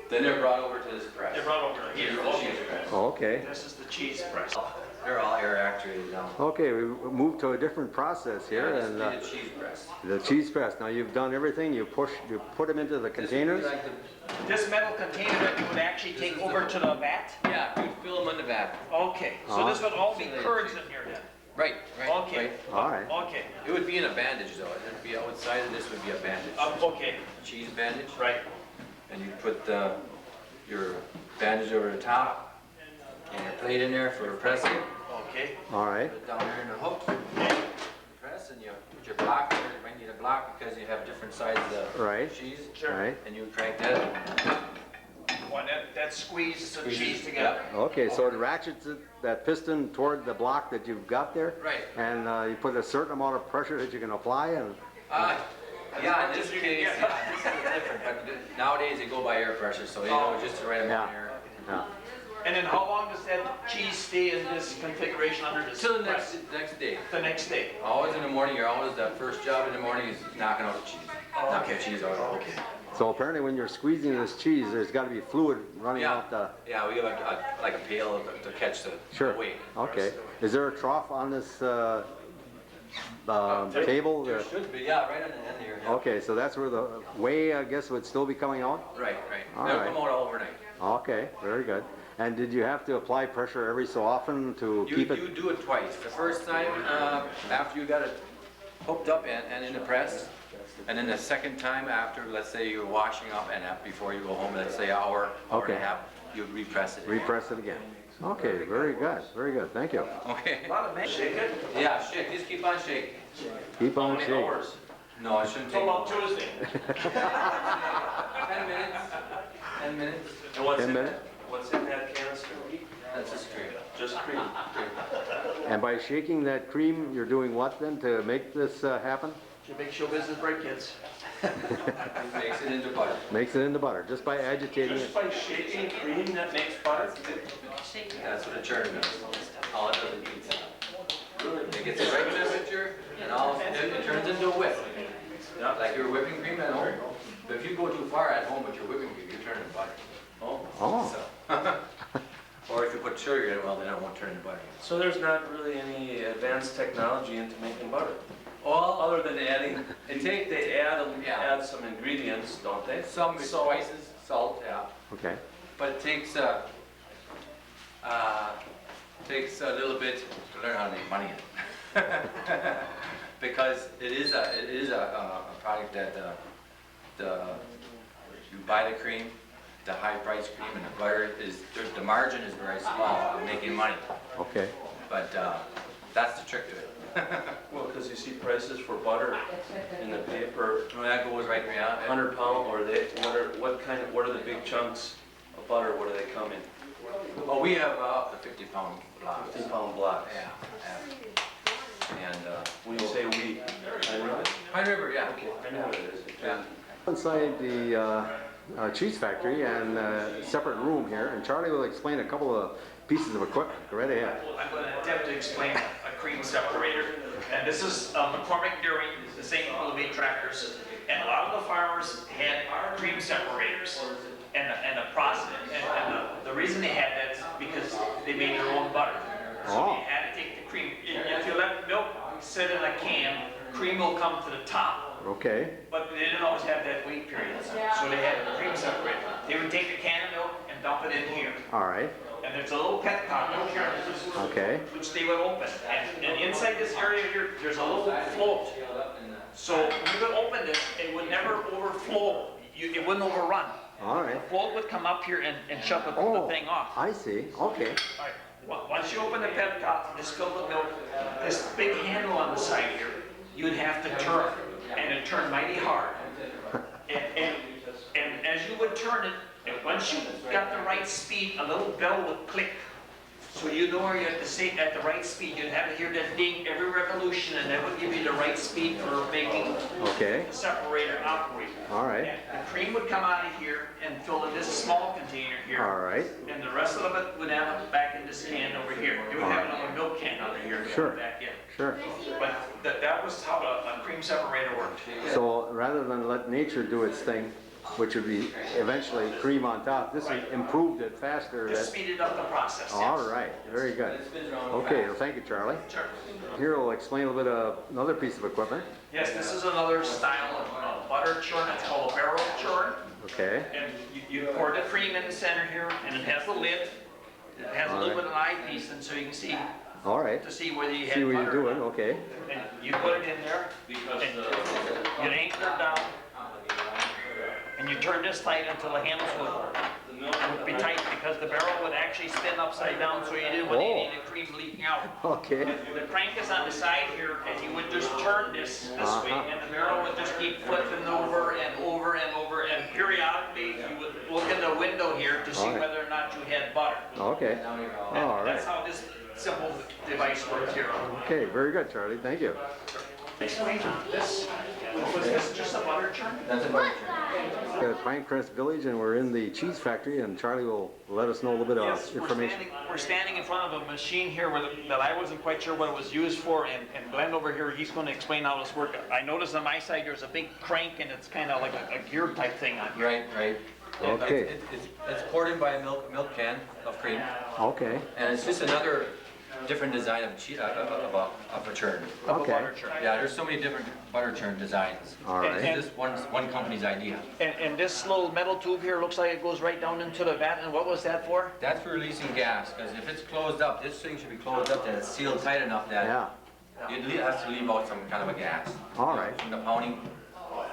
Then they're brought over to this press. they're brought over here. Here's the cheese press. Oh, okay. This is the cheese press. They're all air actuated now. Okay, we moved to a different process here, Yeah, and the cheese press. the cheese press. Now you've done everything. You put them into the containers. This would be like This metal container that you would actually take over to the vat? yeah, you'd fill them in the vat. Okay, so this would all be curds in here then? Right, right. Okay. Right. All right. Okay, It would be in a bandage though. It'd be outside of this would be a bandage. okay, Cheese bandage. right. And you put your bandage over the top and your plate in there for pressing. Okay. All right. Put it down there in the hook. Press and you put your block there. You might need a block because you have different sizes of Right. cheese. Sure. Right. And you crank that. When that squeezes the Squeezes, cheese together. Okay, so it ratchets that piston toward the block that you've got there. Right. And you put a certain amount of pressure that you can apply, and Yeah, in this case, yeah, this is different. But nowadays they go by air pressure, so you know just the right amount of air. yeah. And then how long does that cheese stay in this configuration under this Till the press? next day. The next day? Always in the morning. You're always that first job in the morning is knocking out the cheese. Knocking the cheese out. Okay. So apparently, when you're squeezing this cheese, there's got to be fluid running Yeah. out the. Yeah, we have like a pail to catch the weight. Okay. Is there a trough on this table? There should be, yeah, right on the end here. Yeah. Okay, so that's where the whey, I guess, would still be coming out? Right, right. All They'll right. come out overnight. Okay, very good. And did you have to apply pressure every so often to You keep it? do it twice. The first time after you got it hooked up and in the press, and then the second time after, let's say you're washing up and before you go home, let's say hour and a half, you repress it. Repress it again. Okay, very good, very good. Thank you. Okay. Shake it? Yeah, shake. Just keep on shaking. Keep on How many shaking. hours? No, it shouldn't Till take about Tuesday. 10 minutes. 10 minutes. And what's 10 in minutes? What's in that canister? That's just cream. Just cream. And by shaking that cream, you're doing what then to make this happen? You make show business break, kids. Makes it into butter. Makes it into butter, just by agitating Just it. by shaking cream that makes butter? That's what a churn does. All it does is beats it. It gets the right temperature, and all of a sudden it turns into a whip. Like your whipping cream at home. But if you go too far at home with your whipping cream, you turn into butter. Oh, So. Or if you put sugar in it, well, then it won't turn into butter. So there's not really any advanced technology into making butter? Well, Other than adding, they add Yeah. some ingredients, don't they? some spices, salt, yeah. okay. But it takes a little bit to learn how to make money in it. Because it is a product that you buy the cream, the high price cream, and the butter is the margin is very small on making money. Okay. But that's the trick to it. Well, because you see prices for butter in the paper, Well, that goes right around. 100 pound, or what are the big chunks of butter, what do they come in? Oh, we have up to 50-pound blocks. 50 pound blocks. Yeah, yeah. And When you say we, I know it. Pine River, yeah. I know what it is. Yeah. Inside the cheese factory and a separate room here, and Charlie will explain a couple of pieces of equipment. Go right ahead. I'm going to attempt to explain a cream separator. And this is McCormick Dairy, the same people who made tractors. And a lot of the farmers had cream separators. And the process, and the reason they had that is because they made their own butter. So Oh. you had to take the cream. If you let milk sit in a can, cream will come to the top. Okay. But they didn't always have that wait period. So they had a cream separator. They would take the can of milk and dump it in here. All right. And there's a little petcock milk here, Okay. which they would open. And inside this area here, there's a little float. So when you would open this, it would never overflow. It wouldn't overrun. All right. The float would come up here and shut the thing off. I see. Okay. All right. Once you open the petcock, this filled with milk, this big handle on the side here, you'd have to turn, and it turned mighty hard. And as you would turn it, and once you got the right speed, a little bell would click. So you know where you're at the right speed. You'd have to hear that ding every revolution, and that would give you the right speed for making Okay. the separator operate. All right. And the cream would come out of here and fill in this small container here. All right. And the rest of it would have it back in this can over here. It would have another milk can under here. Sure. Back in. sure. But that was how a cream separator worked. So rather than let nature do its thing, which would be eventually cream on top, this has improved it faster. Just speeded up the process. All right, very good. Okay, well, thank you, Charlie. Sure. Here we'll explain a little bit of another piece of equipment. Yes, this is another style of butter churn. It's called a barrel churn. Okay. And you pour the cream in the center here, and it has the lid. It has a little bit of an eyepiece, and so you can see. All right. To see whether you had see what butter. you're doing, okay. And you put it in there, and you anchor it down, and you turn this tight until the handles would be tight, because the barrel would actually spin upside down, so you didn't want any of the cream leaking out. Okay. The crank is on the side here, and you would just turn this way, and the barrel would just keep flipping over and over and over, and periodically you would look in the window here to see whether or not you had butter. Okay. All right. That's how this simple device works here. Okay, very good, Charlie. Thank you. Explain this. Was this just a butter churn? That's a butter churn. We're at Pinecrest Village, and we're in the cheese factory, and Charlie will let us know a little bit of information. We're standing in front of a machine here that I wasn't quite sure what it was used for, and Glenn over here, he's going to explain how this works. I noticed on my side there's a big crank, and it's kind of like a gear type thing on here. Right, right. Okay. It's poured in by a milk can of cream. Okay. And it's just another different design of a churn. Of a butter churn. Yeah, there's so many different butter churn designs. All right. This is one company's idea. And this little metal tube here looks like it goes right down into the vat, and what was that for? That's for releasing gas, because if it's closed up, this thing should be closed up and it's sealed tight enough that it has to leave out some kind of a gas. All right. From the pounding.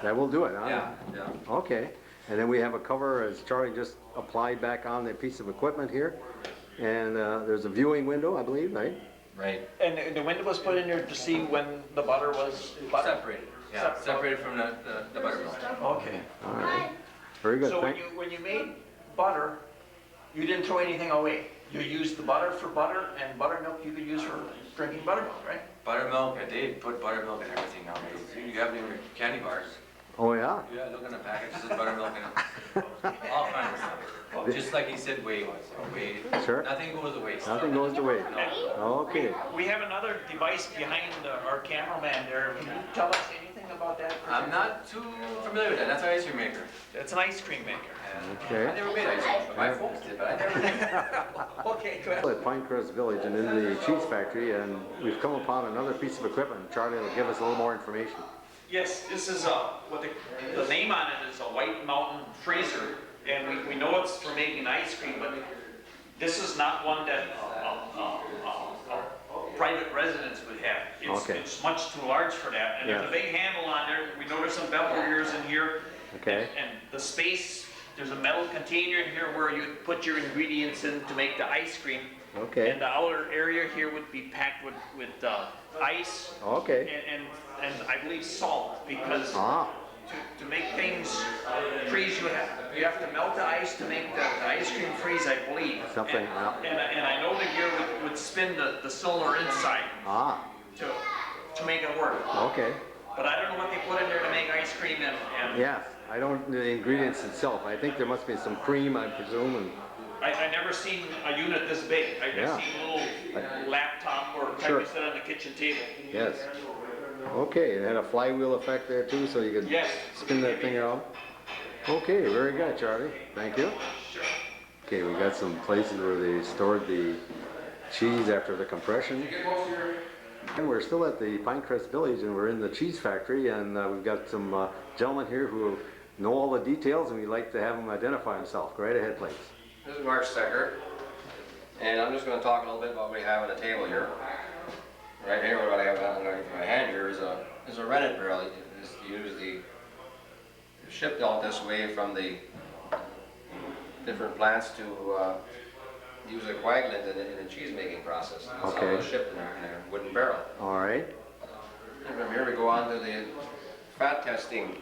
That will do it, huh? Yeah. Okay. And then we have a cover, as Charlie just applied back on the piece of equipment here. And there's a viewing window, I believe, right? Right. And the window was put in there to see when the butter was separated. Yeah, separated from the buttermilk. Okay. All right. Very good. So when you made butter, you didn't throw anything away. You used the butter for butter, and buttermilk you could use for drinking buttermilk, right? Buttermilk, they put buttermilk in everything nowadays. You have it in your candy bars. Oh, yeah? Yeah, look in the package, it says buttermilk in it. All kinds of stuff. Just like he said, wait. Sure. Nothing goes to waste. Nothing goes to waste. Okay. We have another device behind our cameraman there. Can you tell us anything about that? I'm not too familiar with that. That's an ice cream maker. It's an ice cream maker. Okay. I never made ice cream. My folks did, but I never did. Okay, go ahead. We're at Pinecrest Village and in the cheese factory, and we've come upon another piece of equipment. Charlie will give us a little more information. Yes, this is what the name on it is a White Mountain freezer, and we know it's for making ice cream, but this is not one that private residents would have. It's much too large for that, and there's a big handle on there. We notice some bevel gears in here. Okay. And the space, there's a metal container in here where you put your ingredients in to make the ice cream. Okay. And the outer area here would be packed with ice. Okay. And I believe salt, because to make things freeze, you have to melt the ice to make the ice cream freeze, I believe. Something. And I know the gear would spin the cylinder inside to make it work. Okay. But I don't know what they put in there to make ice cream and Yes, I don't know the ingredients itself. I think there must be some cream, I presume. And I never seen a unit this big. I've seen a little laptop or type you sit on the kitchen table. Yes. Okay, it had a flywheel effect there too, so you could spin that thing around. Okay, very good, Charlie. Thank you. Okay, we got some places where they stored the cheese after the compression. And we're still at the Pinecrest Village, and we're in the cheese factory, and we've got some gentlemen here who know all the details, and we'd like to have them identify himself. Go right ahead, please. This is Mark Stecker, and I'm just going to talk a little bit about what we have on the table here. Right here, what I have underneath my hand here is a rennet barrel. It's usually shipped out this way from the different plants to use a coagulant in the cheese making process. That's how it's shipped in a wooden barrel. All right. And from here we go on to the fat testing.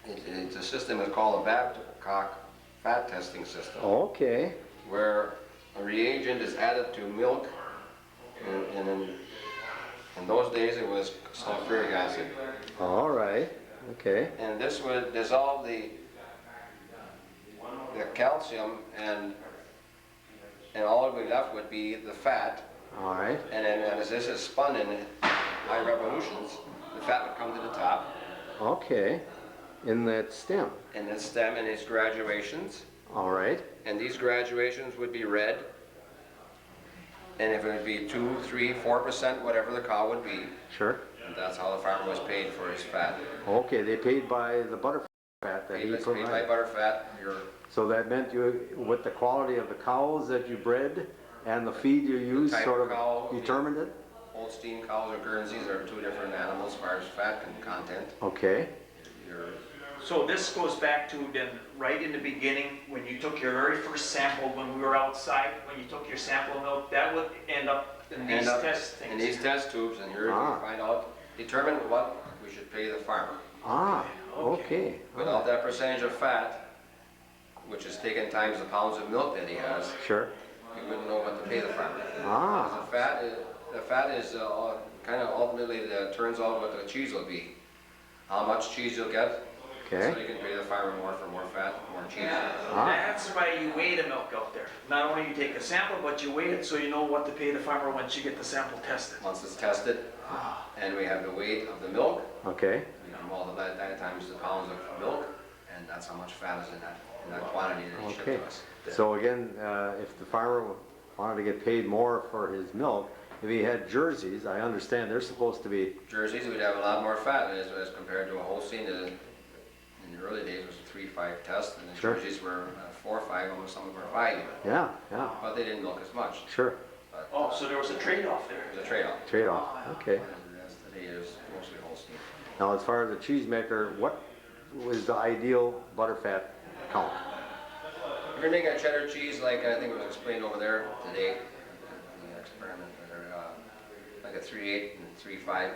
It's a system that's called a Babcock fat testing system. Okay. Where a reagent is added to milk, and in those days it was sulfuric acid. All right. Okay. And this would dissolve the calcium, and all that would be left would be the fat, All right. And then as this is spun in high revolutions, the fat would come to the top. Okay. In that stem. In the stem and its graduations. All right. And these graduations would be red. And if it would be 2, 3, 4%, whatever the cow would be. Sure. And that's how the farmer was paid for his fat. Okay, they paid by the butter fat that he Paid provided. by butter fat. So that meant you, with the quality of the cows that you bred and the feed you used, sort of determined it? Holstein cows or Guernseys are 2 different animals as far as fat content. Okay. So this goes back to then right in the beginning when you took your very first sample when we were outside, when you took your sample of milk, that would end up in these test things. In these test tubes, and here you find out, determine what we should pay the farmer. Ah, okay. Without that percentage of fat, which is taken times the pounds of milk that he has, sure, you wouldn't know what to pay the farmer. Ah. The fat is kind of ultimately turns out what the cheese will be. How much cheese you'll get. Okay. So you can pay the farmer more for more fat, more cheese. That's why you weigh the milk out there. Not only you take a sample, but you weigh it so you know what to pay the farmer once you get the sample tested. Once it's tested, and we have the weight of the milk. Okay. We can multiply that times the pounds of milk, and that's how much fat is in that quantity that he shipped to us. So again, if the farmer wanted to get paid more for his milk, if he had jerseys, I understand they're supposed to be... Jerseys would have a lot more fat as compared to a Holstein. In the early days it was a 3-5 test, and the jerseys were 4 or 5, almost some of them were 5 even. Yeah, yeah. But they didn't milk as much. Sure. But, so there was a trade-off there. There was a trade-off. Trade-off, okay. Today is mostly Holstein. Now as far as the cheesemaker, what was the ideal butterfat count? If you're making a cheddar cheese, like I think it was explained over there today, the experiment, like a 3.8 and 3.5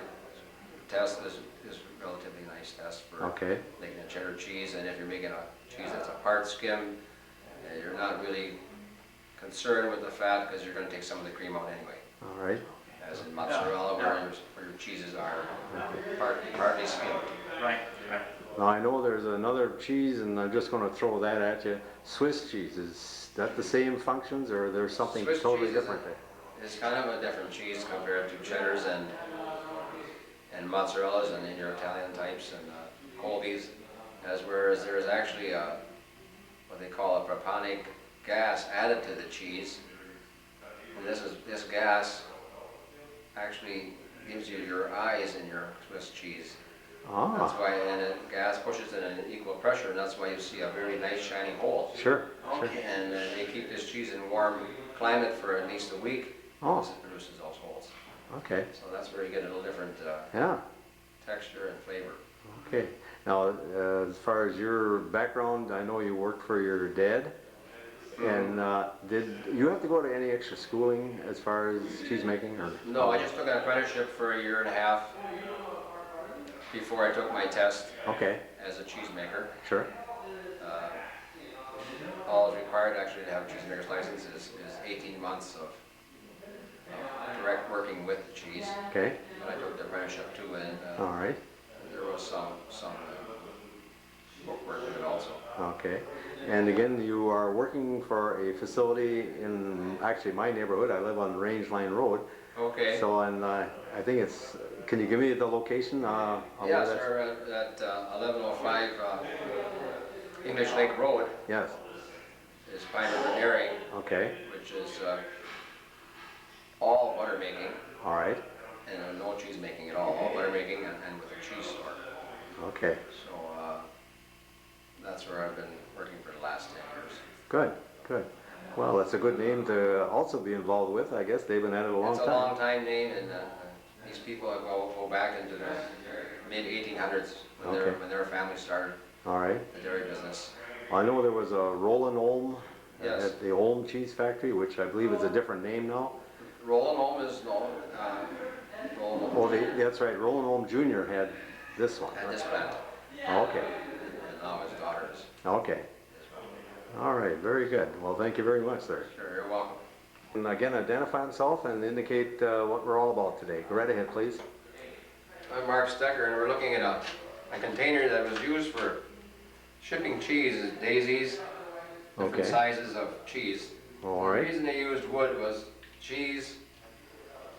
test is a relatively nice test for making a cheddar cheese. And if you're making a cheese that's a part skim, you're not really concerned with the fat because you're going to take some of the cream out anyway. All right. As in mozzarella, where your cheeses are partly skimmed. Right. Now I know there's another cheese, and I'm just going to throw that at you. Swiss cheese, is that the same functions, or there's something Swiss totally different there? It's kind of a different cheese compared to cheddars and mozzarellas and your Italian types and Colbys, whereas there is actually what they call a propanic gas added to the cheese. And this gas actually gives you your eyes in your Swiss cheese. Ah. That's why, and the gas pushes it at an equal pressure, and that's why you see a very nice shining hole. Sure. Okay. And they keep this cheese in warm climate for at least a week. Oh. It produces those holes. Okay. So that's where you get a little different texture and flavor. Okay. Now, as far as your background, I know you worked for your dad. And did you have to go to any extra schooling as far as cheese making? Or? No, I just took an apprenticeship for 1.5 years before I took my test as a cheesemaker. Sure. All is required actually to have a cheesemaker's license is 18 months of direct working with the cheese. Okay. But I took the apprenticeship too, and all right. There was some book work with it also. Okay. And again, you are working for a facility in actually my neighborhood. I live on Range Line Road. Okay. So, and I think it's, can you give me the location? Yes, sir, at 1105 English Lake Road. Yes. Is Pine River Dairy. Okay. Which is all butter making. All right. And no cheese making at all butter making and with a cheese store. Okay. So that's where I've been working for the last 10 years. Good, good. Well, that's a good name to also be involved with. I guess they've been at it a long time. It's a long time name, and these people go back into the mid-1800s when their family started the dairy business. I know there was a Rollin' Olm Yes. at the Olm Cheese Factory, which I believe is a different name now. Rollin' Olm is no. Rollin' Olm. Oh, that's right. Rollin' Olm Jr. had this one. Had this plant. Oh, okay. And now his daughters. Okay. All right. Very good. Well, thank you very much, sir. Sure, you're welcome. And again, identify himself and indicate what we're all about today. Go right ahead, please. I'm Mark Stecker, and we're looking at a container that was used for shipping cheese, daisies, different sizes of cheese. All right. The reason they used wood was cheese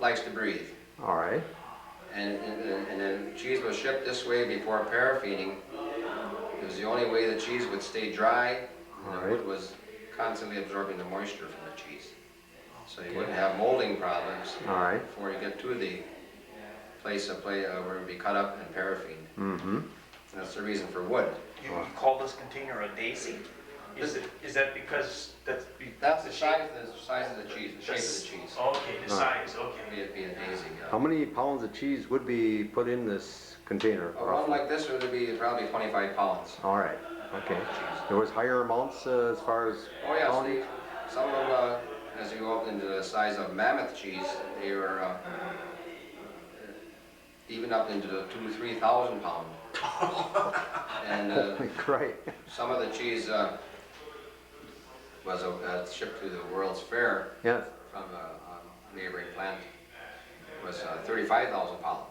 likes to breathe. All right. And then cheese was shipped this way before paraffining. It was the only way the cheese would stay dry, and the wood was constantly absorbing the moisture from the cheese. So you wouldn't have molding problems before you get to the place where it would be cut up and paraffined. Mm-hmm. That's the reason for wood. You call this container a daisy? Is that because that's the size of the cheese, the shape of the cheese. Okay, the size. Okay. It'd be a daisy. How many pounds of cheese would be put in this container? One like this would be probably 25 pounds. All right. Okay. There was higher amounts as far as poundage? Some of them, as you go up into the size of mammoth cheese, they were even up into the 2,000-3,000 pound. And Great. some of the cheese was shipped to the World's Fair. Yes. From a neighboring plant. It was 35,000 pound.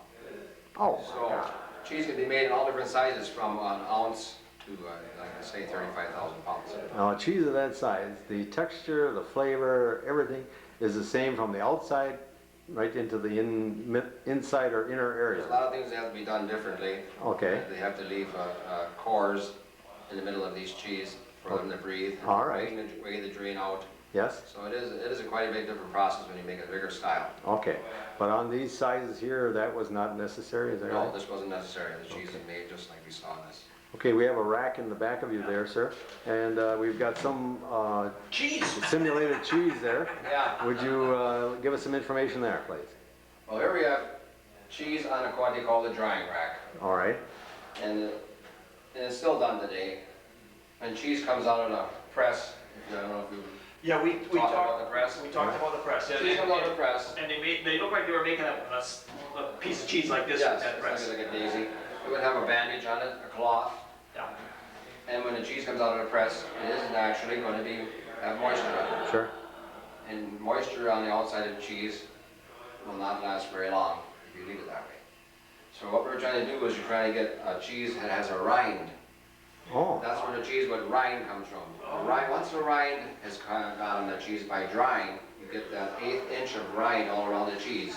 Oh. So cheese can be made in all different sizes, from an ounce to, like I say, 35,000 pounds. Now, cheese of that size, the texture, the flavor, everything is the same from the outside right into the inside or inner areas. There's a lot of things that have to be done differently. Okay. They have to leave cores in the middle of these cheese for them to breathe. All right. Way the drain out. Yes. So it is quite a big different process when you make a bigger style. Okay. But on these sizes here, that was not necessary, is that right? No, this wasn't necessary. The cheese is made just like we saw in this. Okay, we have a rack in the back of you there, sir, and we've got some cheese, simulated cheese there. Yeah. Would you give us some information there, please? Well, here we have cheese on what they call the drying rack. All right. And it's still done today. When cheese comes out of the press, I don't know if you talked about the press. We talked about the press. Yeah, Cheese comes out of the press. And they look like they were making a piece of cheese like this with that press. Yes, like a daisy. It would have a bandage on it, a cloth. Yeah. And when the cheese comes out of the press, it is naturally going to have moisture on it. Sure. And moisture on the outside of the cheese will not last very long if you leave it that way. So what we're trying to do is you're trying to get a cheese that has a rind. Oh. That's where the cheese with rind comes from. Once the rind has got on the cheese by drying, you get that 1/8 inch of rind all around the cheese.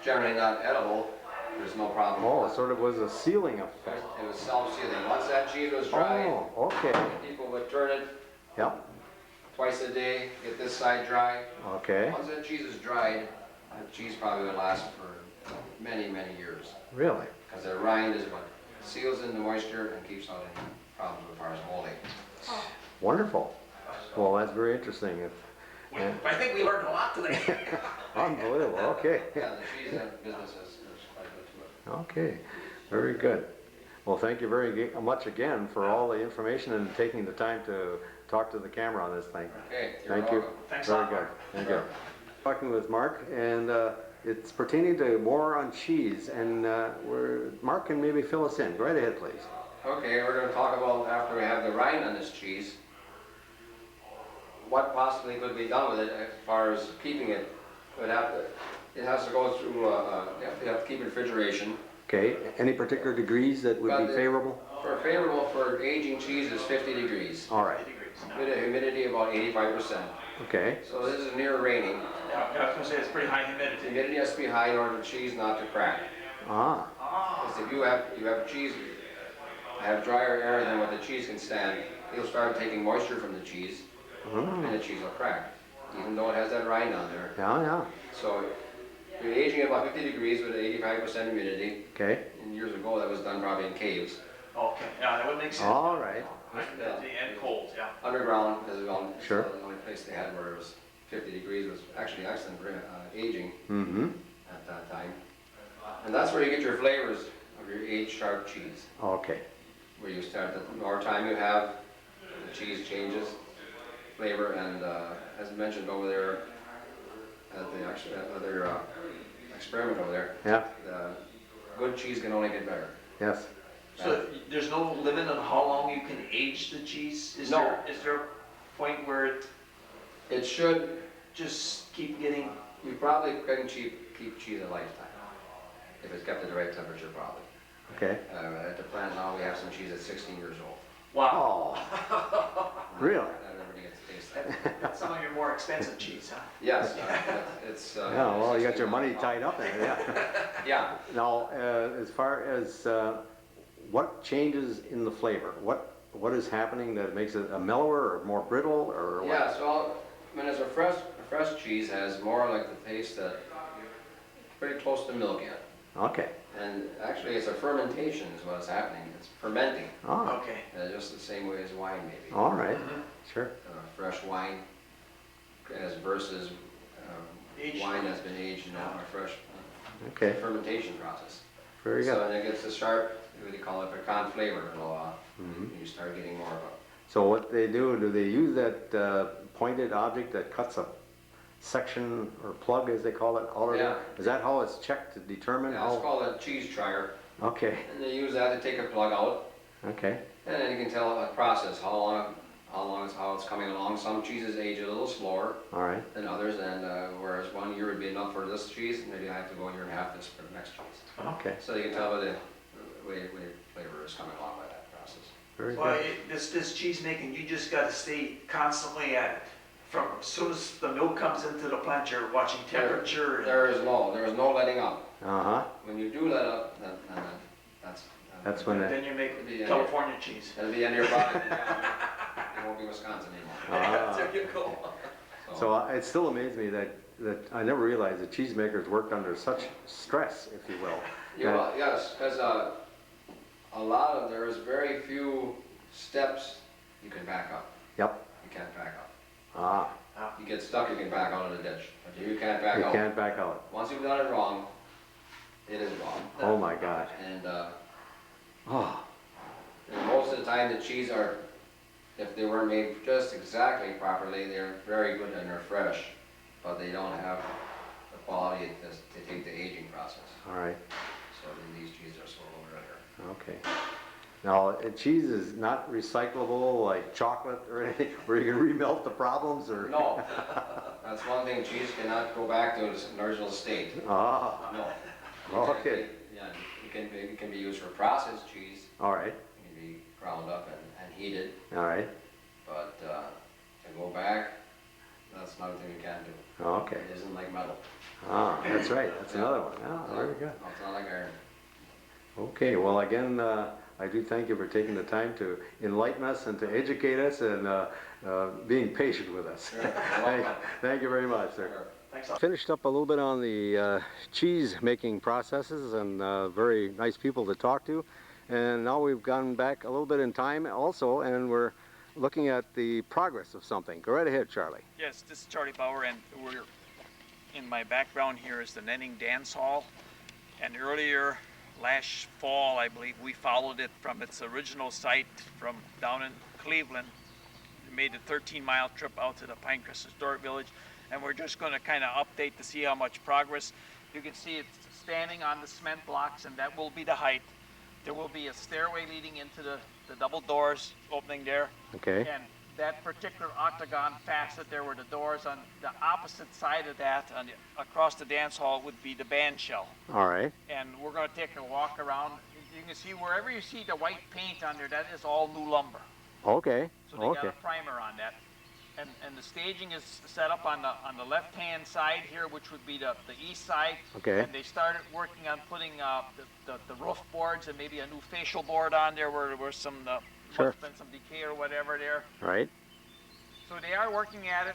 Generally not edible. There's no problem. Oh, it sort of was a sealing effect. It was self-sealing. Once that cheese was dried, okay. people would turn it twice a day, get this side dry. Okay. Once that cheese is dried, the cheese probably would last for many, many years. Really? Because the rind is what seals in the moisture and keeps out any problems as far as molding. Wonderful. Well, that's very interesting. I think we learned a lot today. Unbelievable. Okay. Yeah, the cheese business is quite good to it. Okay. Very good. Well, thank you very much again for all the information and taking the time to talk to the camera on this thing. Okay, you're Thank you. welcome. Thanks a Very lot, good. Mark. Thank you. Talking with Mark, and it's pertaining to more on cheese, and Mark can maybe fill us in. Go right ahead, please. Okay, we're going to talk about, after we have the rind on this cheese, what possibly could be done with it as far as keeping it. It has to go through, you have to keep refrigeration. Okay. Any particular degrees that would be favorable? Favorable for aging cheese is 50 degrees. All right. With a humidity about 85%. Okay. So this is near raining. Yeah, I was going to say it's pretty high humidity. Humidity has to be high in order for cheese not to crack. Ah. Because if you have cheese, have drier air than what the cheese can stand, you'll start taking moisture from the cheese, and the cheese will crack, even though it has that rind on there. Yeah, yeah. So you're aging at about 50 degrees with 85% humidity. Okay. And years ago that was done probably in caves. Okay, yeah, that would make sense. All right. And cold, yeah. Underground, because the Sure. only place they had where it was 50 degrees was actually excellent for aging at that time. And that's where you get your flavors of your aged sharp cheese. Okay. Where you start, the more time you have, the cheese changes flavor, and as mentioned over there at the other experiment over there, the good cheese can only get better. Yes. So there's no limit on how long you can age the cheese? Is there a point where it should just keep getting? You probably can keep cheese a lifetime if it's kept at the right temperature, probably. Okay. At the plant now we have some cheese that's 16 years old. Wow. Oh. Really? Not everybody gets to taste That's some of your more expensive cheese, huh? Yes, it's. Yeah, well, you got your money tied up in it, yeah. Yeah. Now, as far as what changes in the flavor, what is happening that makes it a mellower or more brittle or what? Yeah, so I mean, as a fresh cheese has more like the taste that pretty close to milk in it. Okay. And actually, it's a fermentation is what's happening. It's fermenting. Oh. Okay. Just the same way as wine, maybe. All right. Sure. Fresh wine, as versus wine that's been aged in a fresh Okay. fermentation process. Very good. So and it gets a sharp, what do you call it, pecan flavor. You start getting more of a. So what they do they use that pointed object that cuts a section or plug, as they call it, all of Yeah. it? Is that how it's checked to determine Yeah, how? it's called a cheese trier. Okay. And they use that to take a plug out. Okay. And then you can tell a process, how it's coming along. Some cheeses age a little slower All right. than others, and whereas 1 year would be enough for this cheese, maybe I have to go 1.5 years this for the next cheese. Okay. So you can tell by the way flavor is coming along by that process. Very Well, good. this cheese making, you just got to stay constantly at it. From as soon as the milk comes into the plant, you're watching temperature. There is no letting up. Uh-huh. When you do let up, then That's when Then you make California cheese. it'll be in your body. It won't be Wisconsin anymore. Ah. There you go. So it still amazes me that I never realized that cheesemakers worked under such stress, if you will. Yes, because there is very few steps you can back up. Yep. You can't back up. Ah. You get stuck, you can back out of the ditch, but you can't back out. You can't back out. Once you've done it wrong, it is wrong. Oh my God. And Oh. most of the time the cheese are, if they weren't made just exactly properly, they're very good and they're fresh, but they don't have the quality to take the aging process. All right. So then these cheeses are sold over there. Okay. Now, cheese is not recyclable like chocolate or anything, where you can remelt the problems, or? No. That's one thing, cheese cannot go back to its original state. Ah. No. Okay. Yeah, it can be used for processed cheese. All right. It can be ground up and heated. All right. But to go back, that's another thing we can't do. Okay. It isn't like metal. Ah, that's right. That's another one. Ah, very good. No, it's not like iron. Okay. Well, again, I do thank you for taking the time to enlighten us and to educate us and being patient with us. Sure. Thank you very much, sir. Sure. Thanks a lot. Finished up a little bit on the cheese making processes, and very nice people to talk to. And now we've gone back a little bit in time also, and we're looking at the progress of something. Go right ahead, Charlie. Yes, this is Charlie Bauer, and we're in my background here is the Netting Dance Hall. And earlier last fall, I believe, we followed it from its original site from down in Cleveland. We made the 13-mile trip out to the Pinecrest Historic Village, and we're just going to kind of update to see how much progress. You can see it's standing on the cement blocks, and that will be the height. There will be a stairway leading into the double doors opening there. Okay. And that particular octagon facet there were the doors. On the opposite side of that, across the dance hall, would be the band shell. All right. And we're going to take a walk around. You can see wherever you see the white paint on there, that is all new lumber. Okay. So they got a primer on that. And the staging is set up on the left-hand side here, which would be the east side. Okay. And they started working on putting the roof boards and maybe a new facial board on there where there was some Sure. must have been some decay or whatever there. Right. So they are working at it,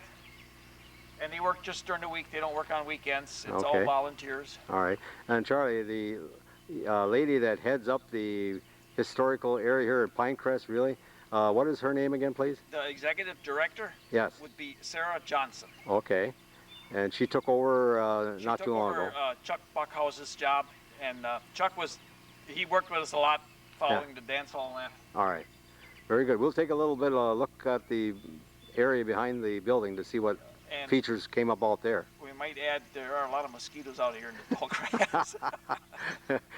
and they work just during the week. They don't work on weekends. It's Okay. all volunteers. All right. And Charlie, the lady that heads up the historical area here at Pinecrest, really, what is her name again, please? The executive director Yes. would be Sarah Johnson. Okay. And she took over She not took too long over, ago. Chuck Buckhouse's job, and Chuck he worked with us a lot following the dance hall and that. All right. Very good. We'll take a little bit of a look at the area behind the building to see what And features came up out there. we might add there are a lot of mosquitoes out here in the tall grass.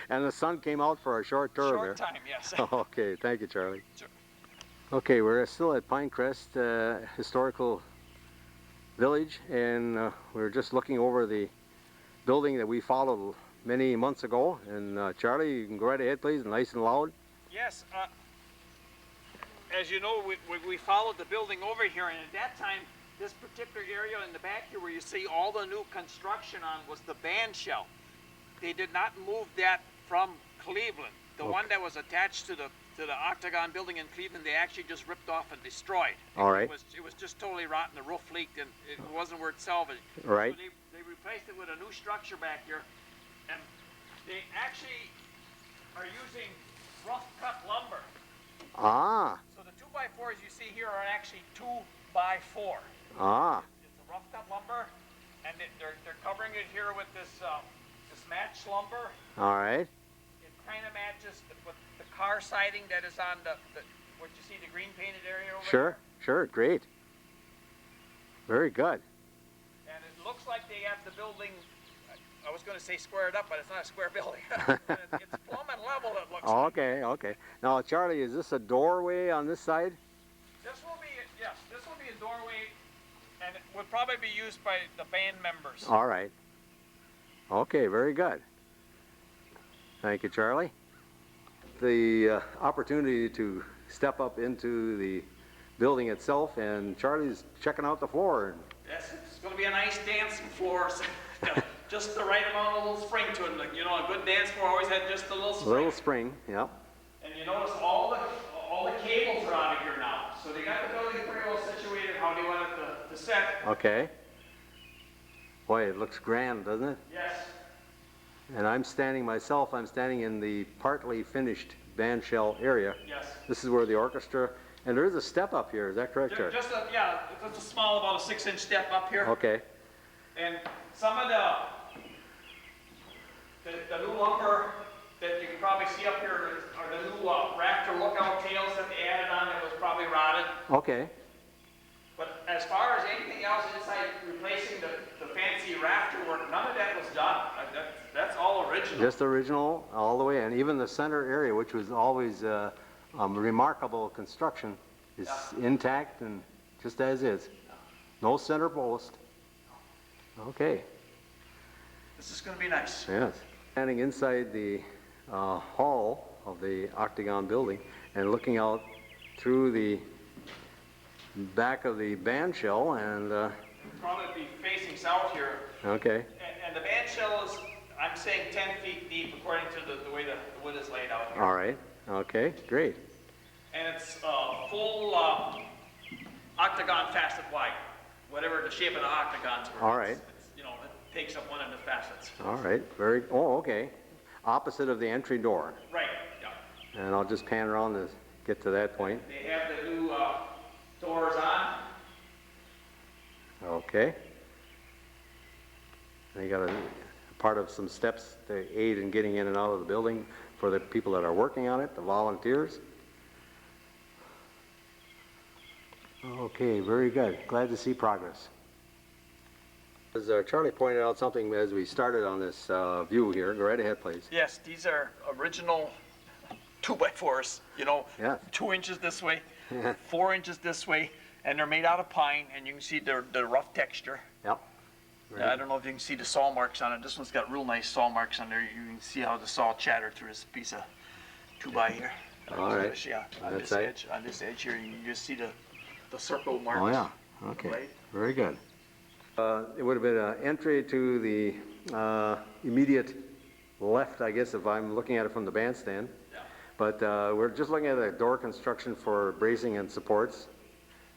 And the sun came out for a short tour Short there. time, yes. Okay. Thank you, Charlie. Sure. Okay, we're still at Pinecrest Historical Village, and we're just looking over the building that we followed many months ago. And Charlie, you can go right ahead, please, nice and loud. Yes. as you know, we followed the building over here, and at that time, this particular area in the back here where you see all the new construction on was the band shell. They did not move that from Cleveland. The one that was attached to the Octagon building in Cleveland, they actually just ripped off and destroyed. All right. It was just totally rotten. The roof leaked, and it wasn't worth salvaging. Right. So they replaced it with a new structure back here, and they actually are using rough cut lumber. Ah. So the 2x4s you see here are actually 2x4. Ah. It's a rough cut lumber, and they're covering it here with this this matched lumber. All right. It kind of matches with the car siding that is on what you see, the green painted area over there. Sure, great. Very good. And it looks like they have the building, I was going to say squared up, but it's not a square building. It's plumb and level, it looks like. Okay. Now, Charlie, is this a doorway on this side? This will be, yes, this will be a doorway, and it would probably be used by the band members. All right. Okay, very good. Thank you, Charlie. The opportunity to step up into the building itself, and Charlie's checking out the floor. Yes, it's going to be a nice dancing floor. Just the right amount of little spring to it. Like, you know, a good dance floor always had just a little spring. Little spring, yep. And you notice all the cables are out of here now. So they got the building pretty well situated how they want it to set. Okay. Boy, it looks grand, doesn't it? Yes. And I'm standing in the partly finished band shell area. Yes. This is where the orchestra, and there is a step up here, is that correct, Charlie? Just a small, about a 6-inch step up here. Okay. And some of the new lumber that you can probably see up here are the new rafter lookout tails that they added on that was probably rotted. Okay. But as far as anything else inside replacing the fancy rafter work, none of that was done. That's all original. Just original all the way, and even the center area, which was always remarkable construction, is intact and just as is. No center post. Okay. This is going to be nice. Yes. Standing inside the hall of the Octagon building and looking out through the back of the band shell, and probably be facing south here. Okay. And the band shell is, I'm saying, 10 feet deep according to the way the wood is laid out here. All right. Okay, great. And it's full octagon facet wide, whatever the shape of the octagons were. All right. It's, you know, it takes up one of the facets. All right. Okay. Opposite of the entry door. Right. Yeah. And I'll just pan around to get to that point. They have the new doors on. Okay. And you got a part of some steps to aid in getting in and out of the building for the people that are working on it, the volunteers. Okay, very good. Glad to see progress. As Charlie pointed out something as we started on this view here, go right ahead, please. Yes, these are original 2x4s, you know, Yeah. 2 inches this way, 4 inches this way, and they're made out of pine, and you can see the rough texture. Yep. I don't know if you can see the saw marks on it. This one's got real nice saw marks on there. You can see how the saw chattered through this piece of 2x here. All right. Yeah, on That's this edge here, you can just see the circle marks. Oh, yeah. Okay. Right? Very good. It would have been an entry to the immediate left, I guess, if I'm looking at it from the bandstand. Yeah. But we're just looking at a door construction for bracing and supports.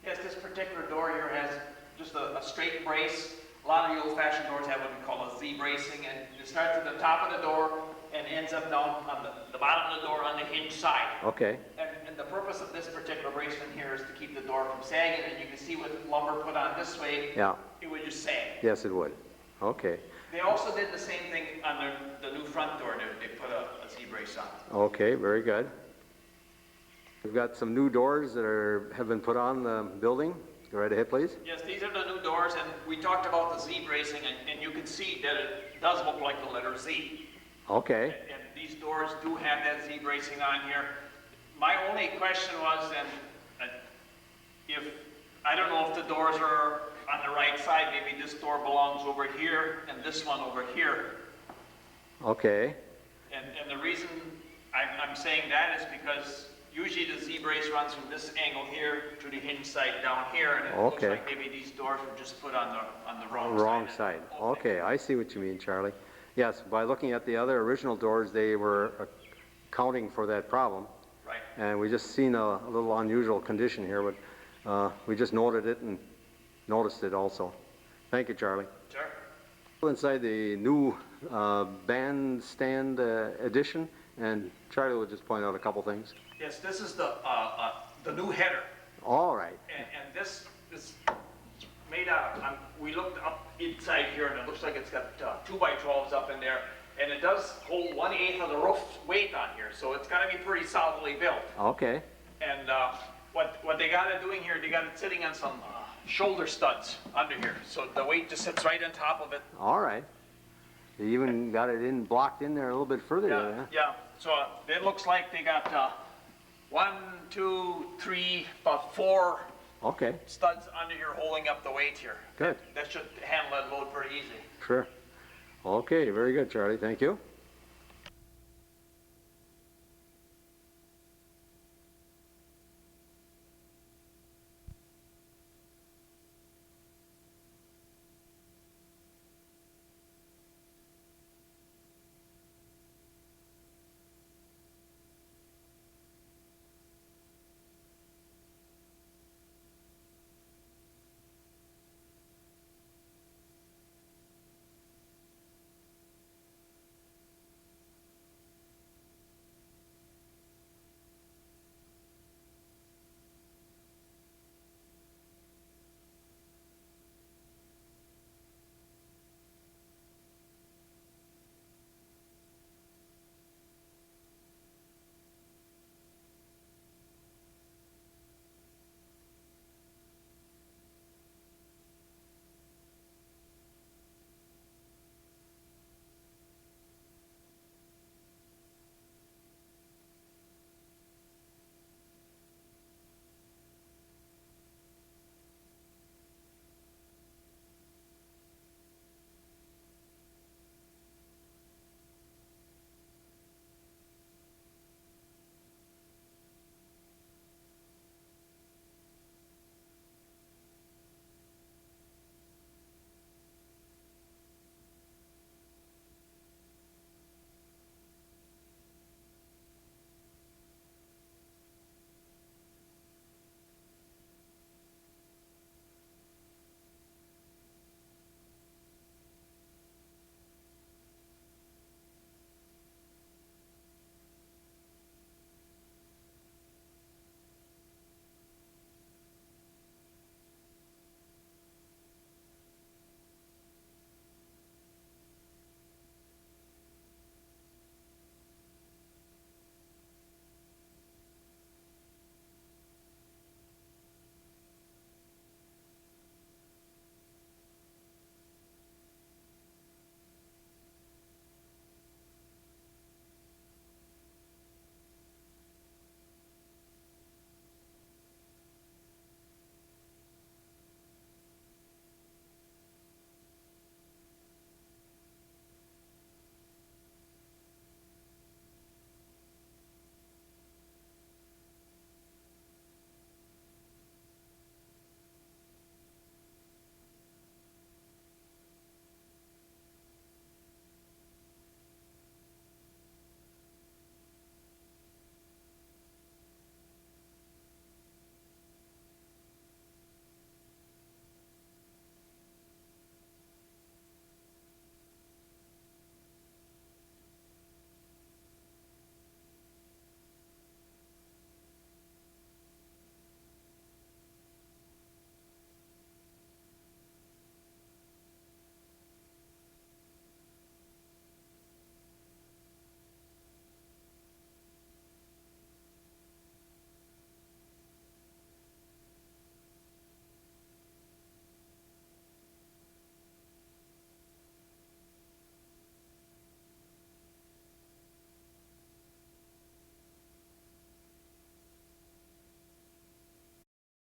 Yes, this particular door here has just a straight brace. A lot of the old-fashioned doors have what we call a Z bracing, and it starts at the top of the door and ends up down on the bottom of the door on the hinge side. Okay. And the purpose of this particular bracement here is to keep the door from sagging, and you can see with lumber put on this way, Yeah. it would just sag. Yes, it would. Okay. They also did the same thing on the new front door. They put a Z brace on. Okay, very good. We've got some new doors that have been put on the building. Go right ahead, please. Yes, these are the new doors, and we talked about the Z bracing, and you can see that it does look like the letter Z. Okay. And these doors do have that Z bracing on here. My only question was, and if, I don't know if the doors are on the right side, maybe this door belongs over here and this one over here. Okay. And the reason I'm saying that is because usually the Z-brace runs from this angle here to the hinge side down here, and it looks Okay. like maybe these doors were just put on the wrong Wrong side. side. Okay, I see what you mean, Charlie. Yes, by looking at the other original doors, they were accounting for that problem. Right. And we just seen a little unusual condition here, but we just noted it and noticed it also. Thank you, Charlie. Sure. Inside the new bandstand addition, and Charlie will just point out a couple things. Yes, this is the new header. All right. And this is made out of, we looked up inside here and it looks like it's got 2x12s up in there. And it does hold 1/8 of the roof weight on here, so it's gotta be pretty solidly built. Okay. And what they got it doing here, they got it sitting on some shoulder studs under here. So the weight just sits right on top of it. All right. They even got it blocked in there a little bit further. Yeah, there, huh? yeah. So it looks like they got 1, 2, 3, about 4 Okay. studs under here holding up the weight here. Good. That should handle that load pretty easy. Sure. Okay, very good, Charlie. Thank you.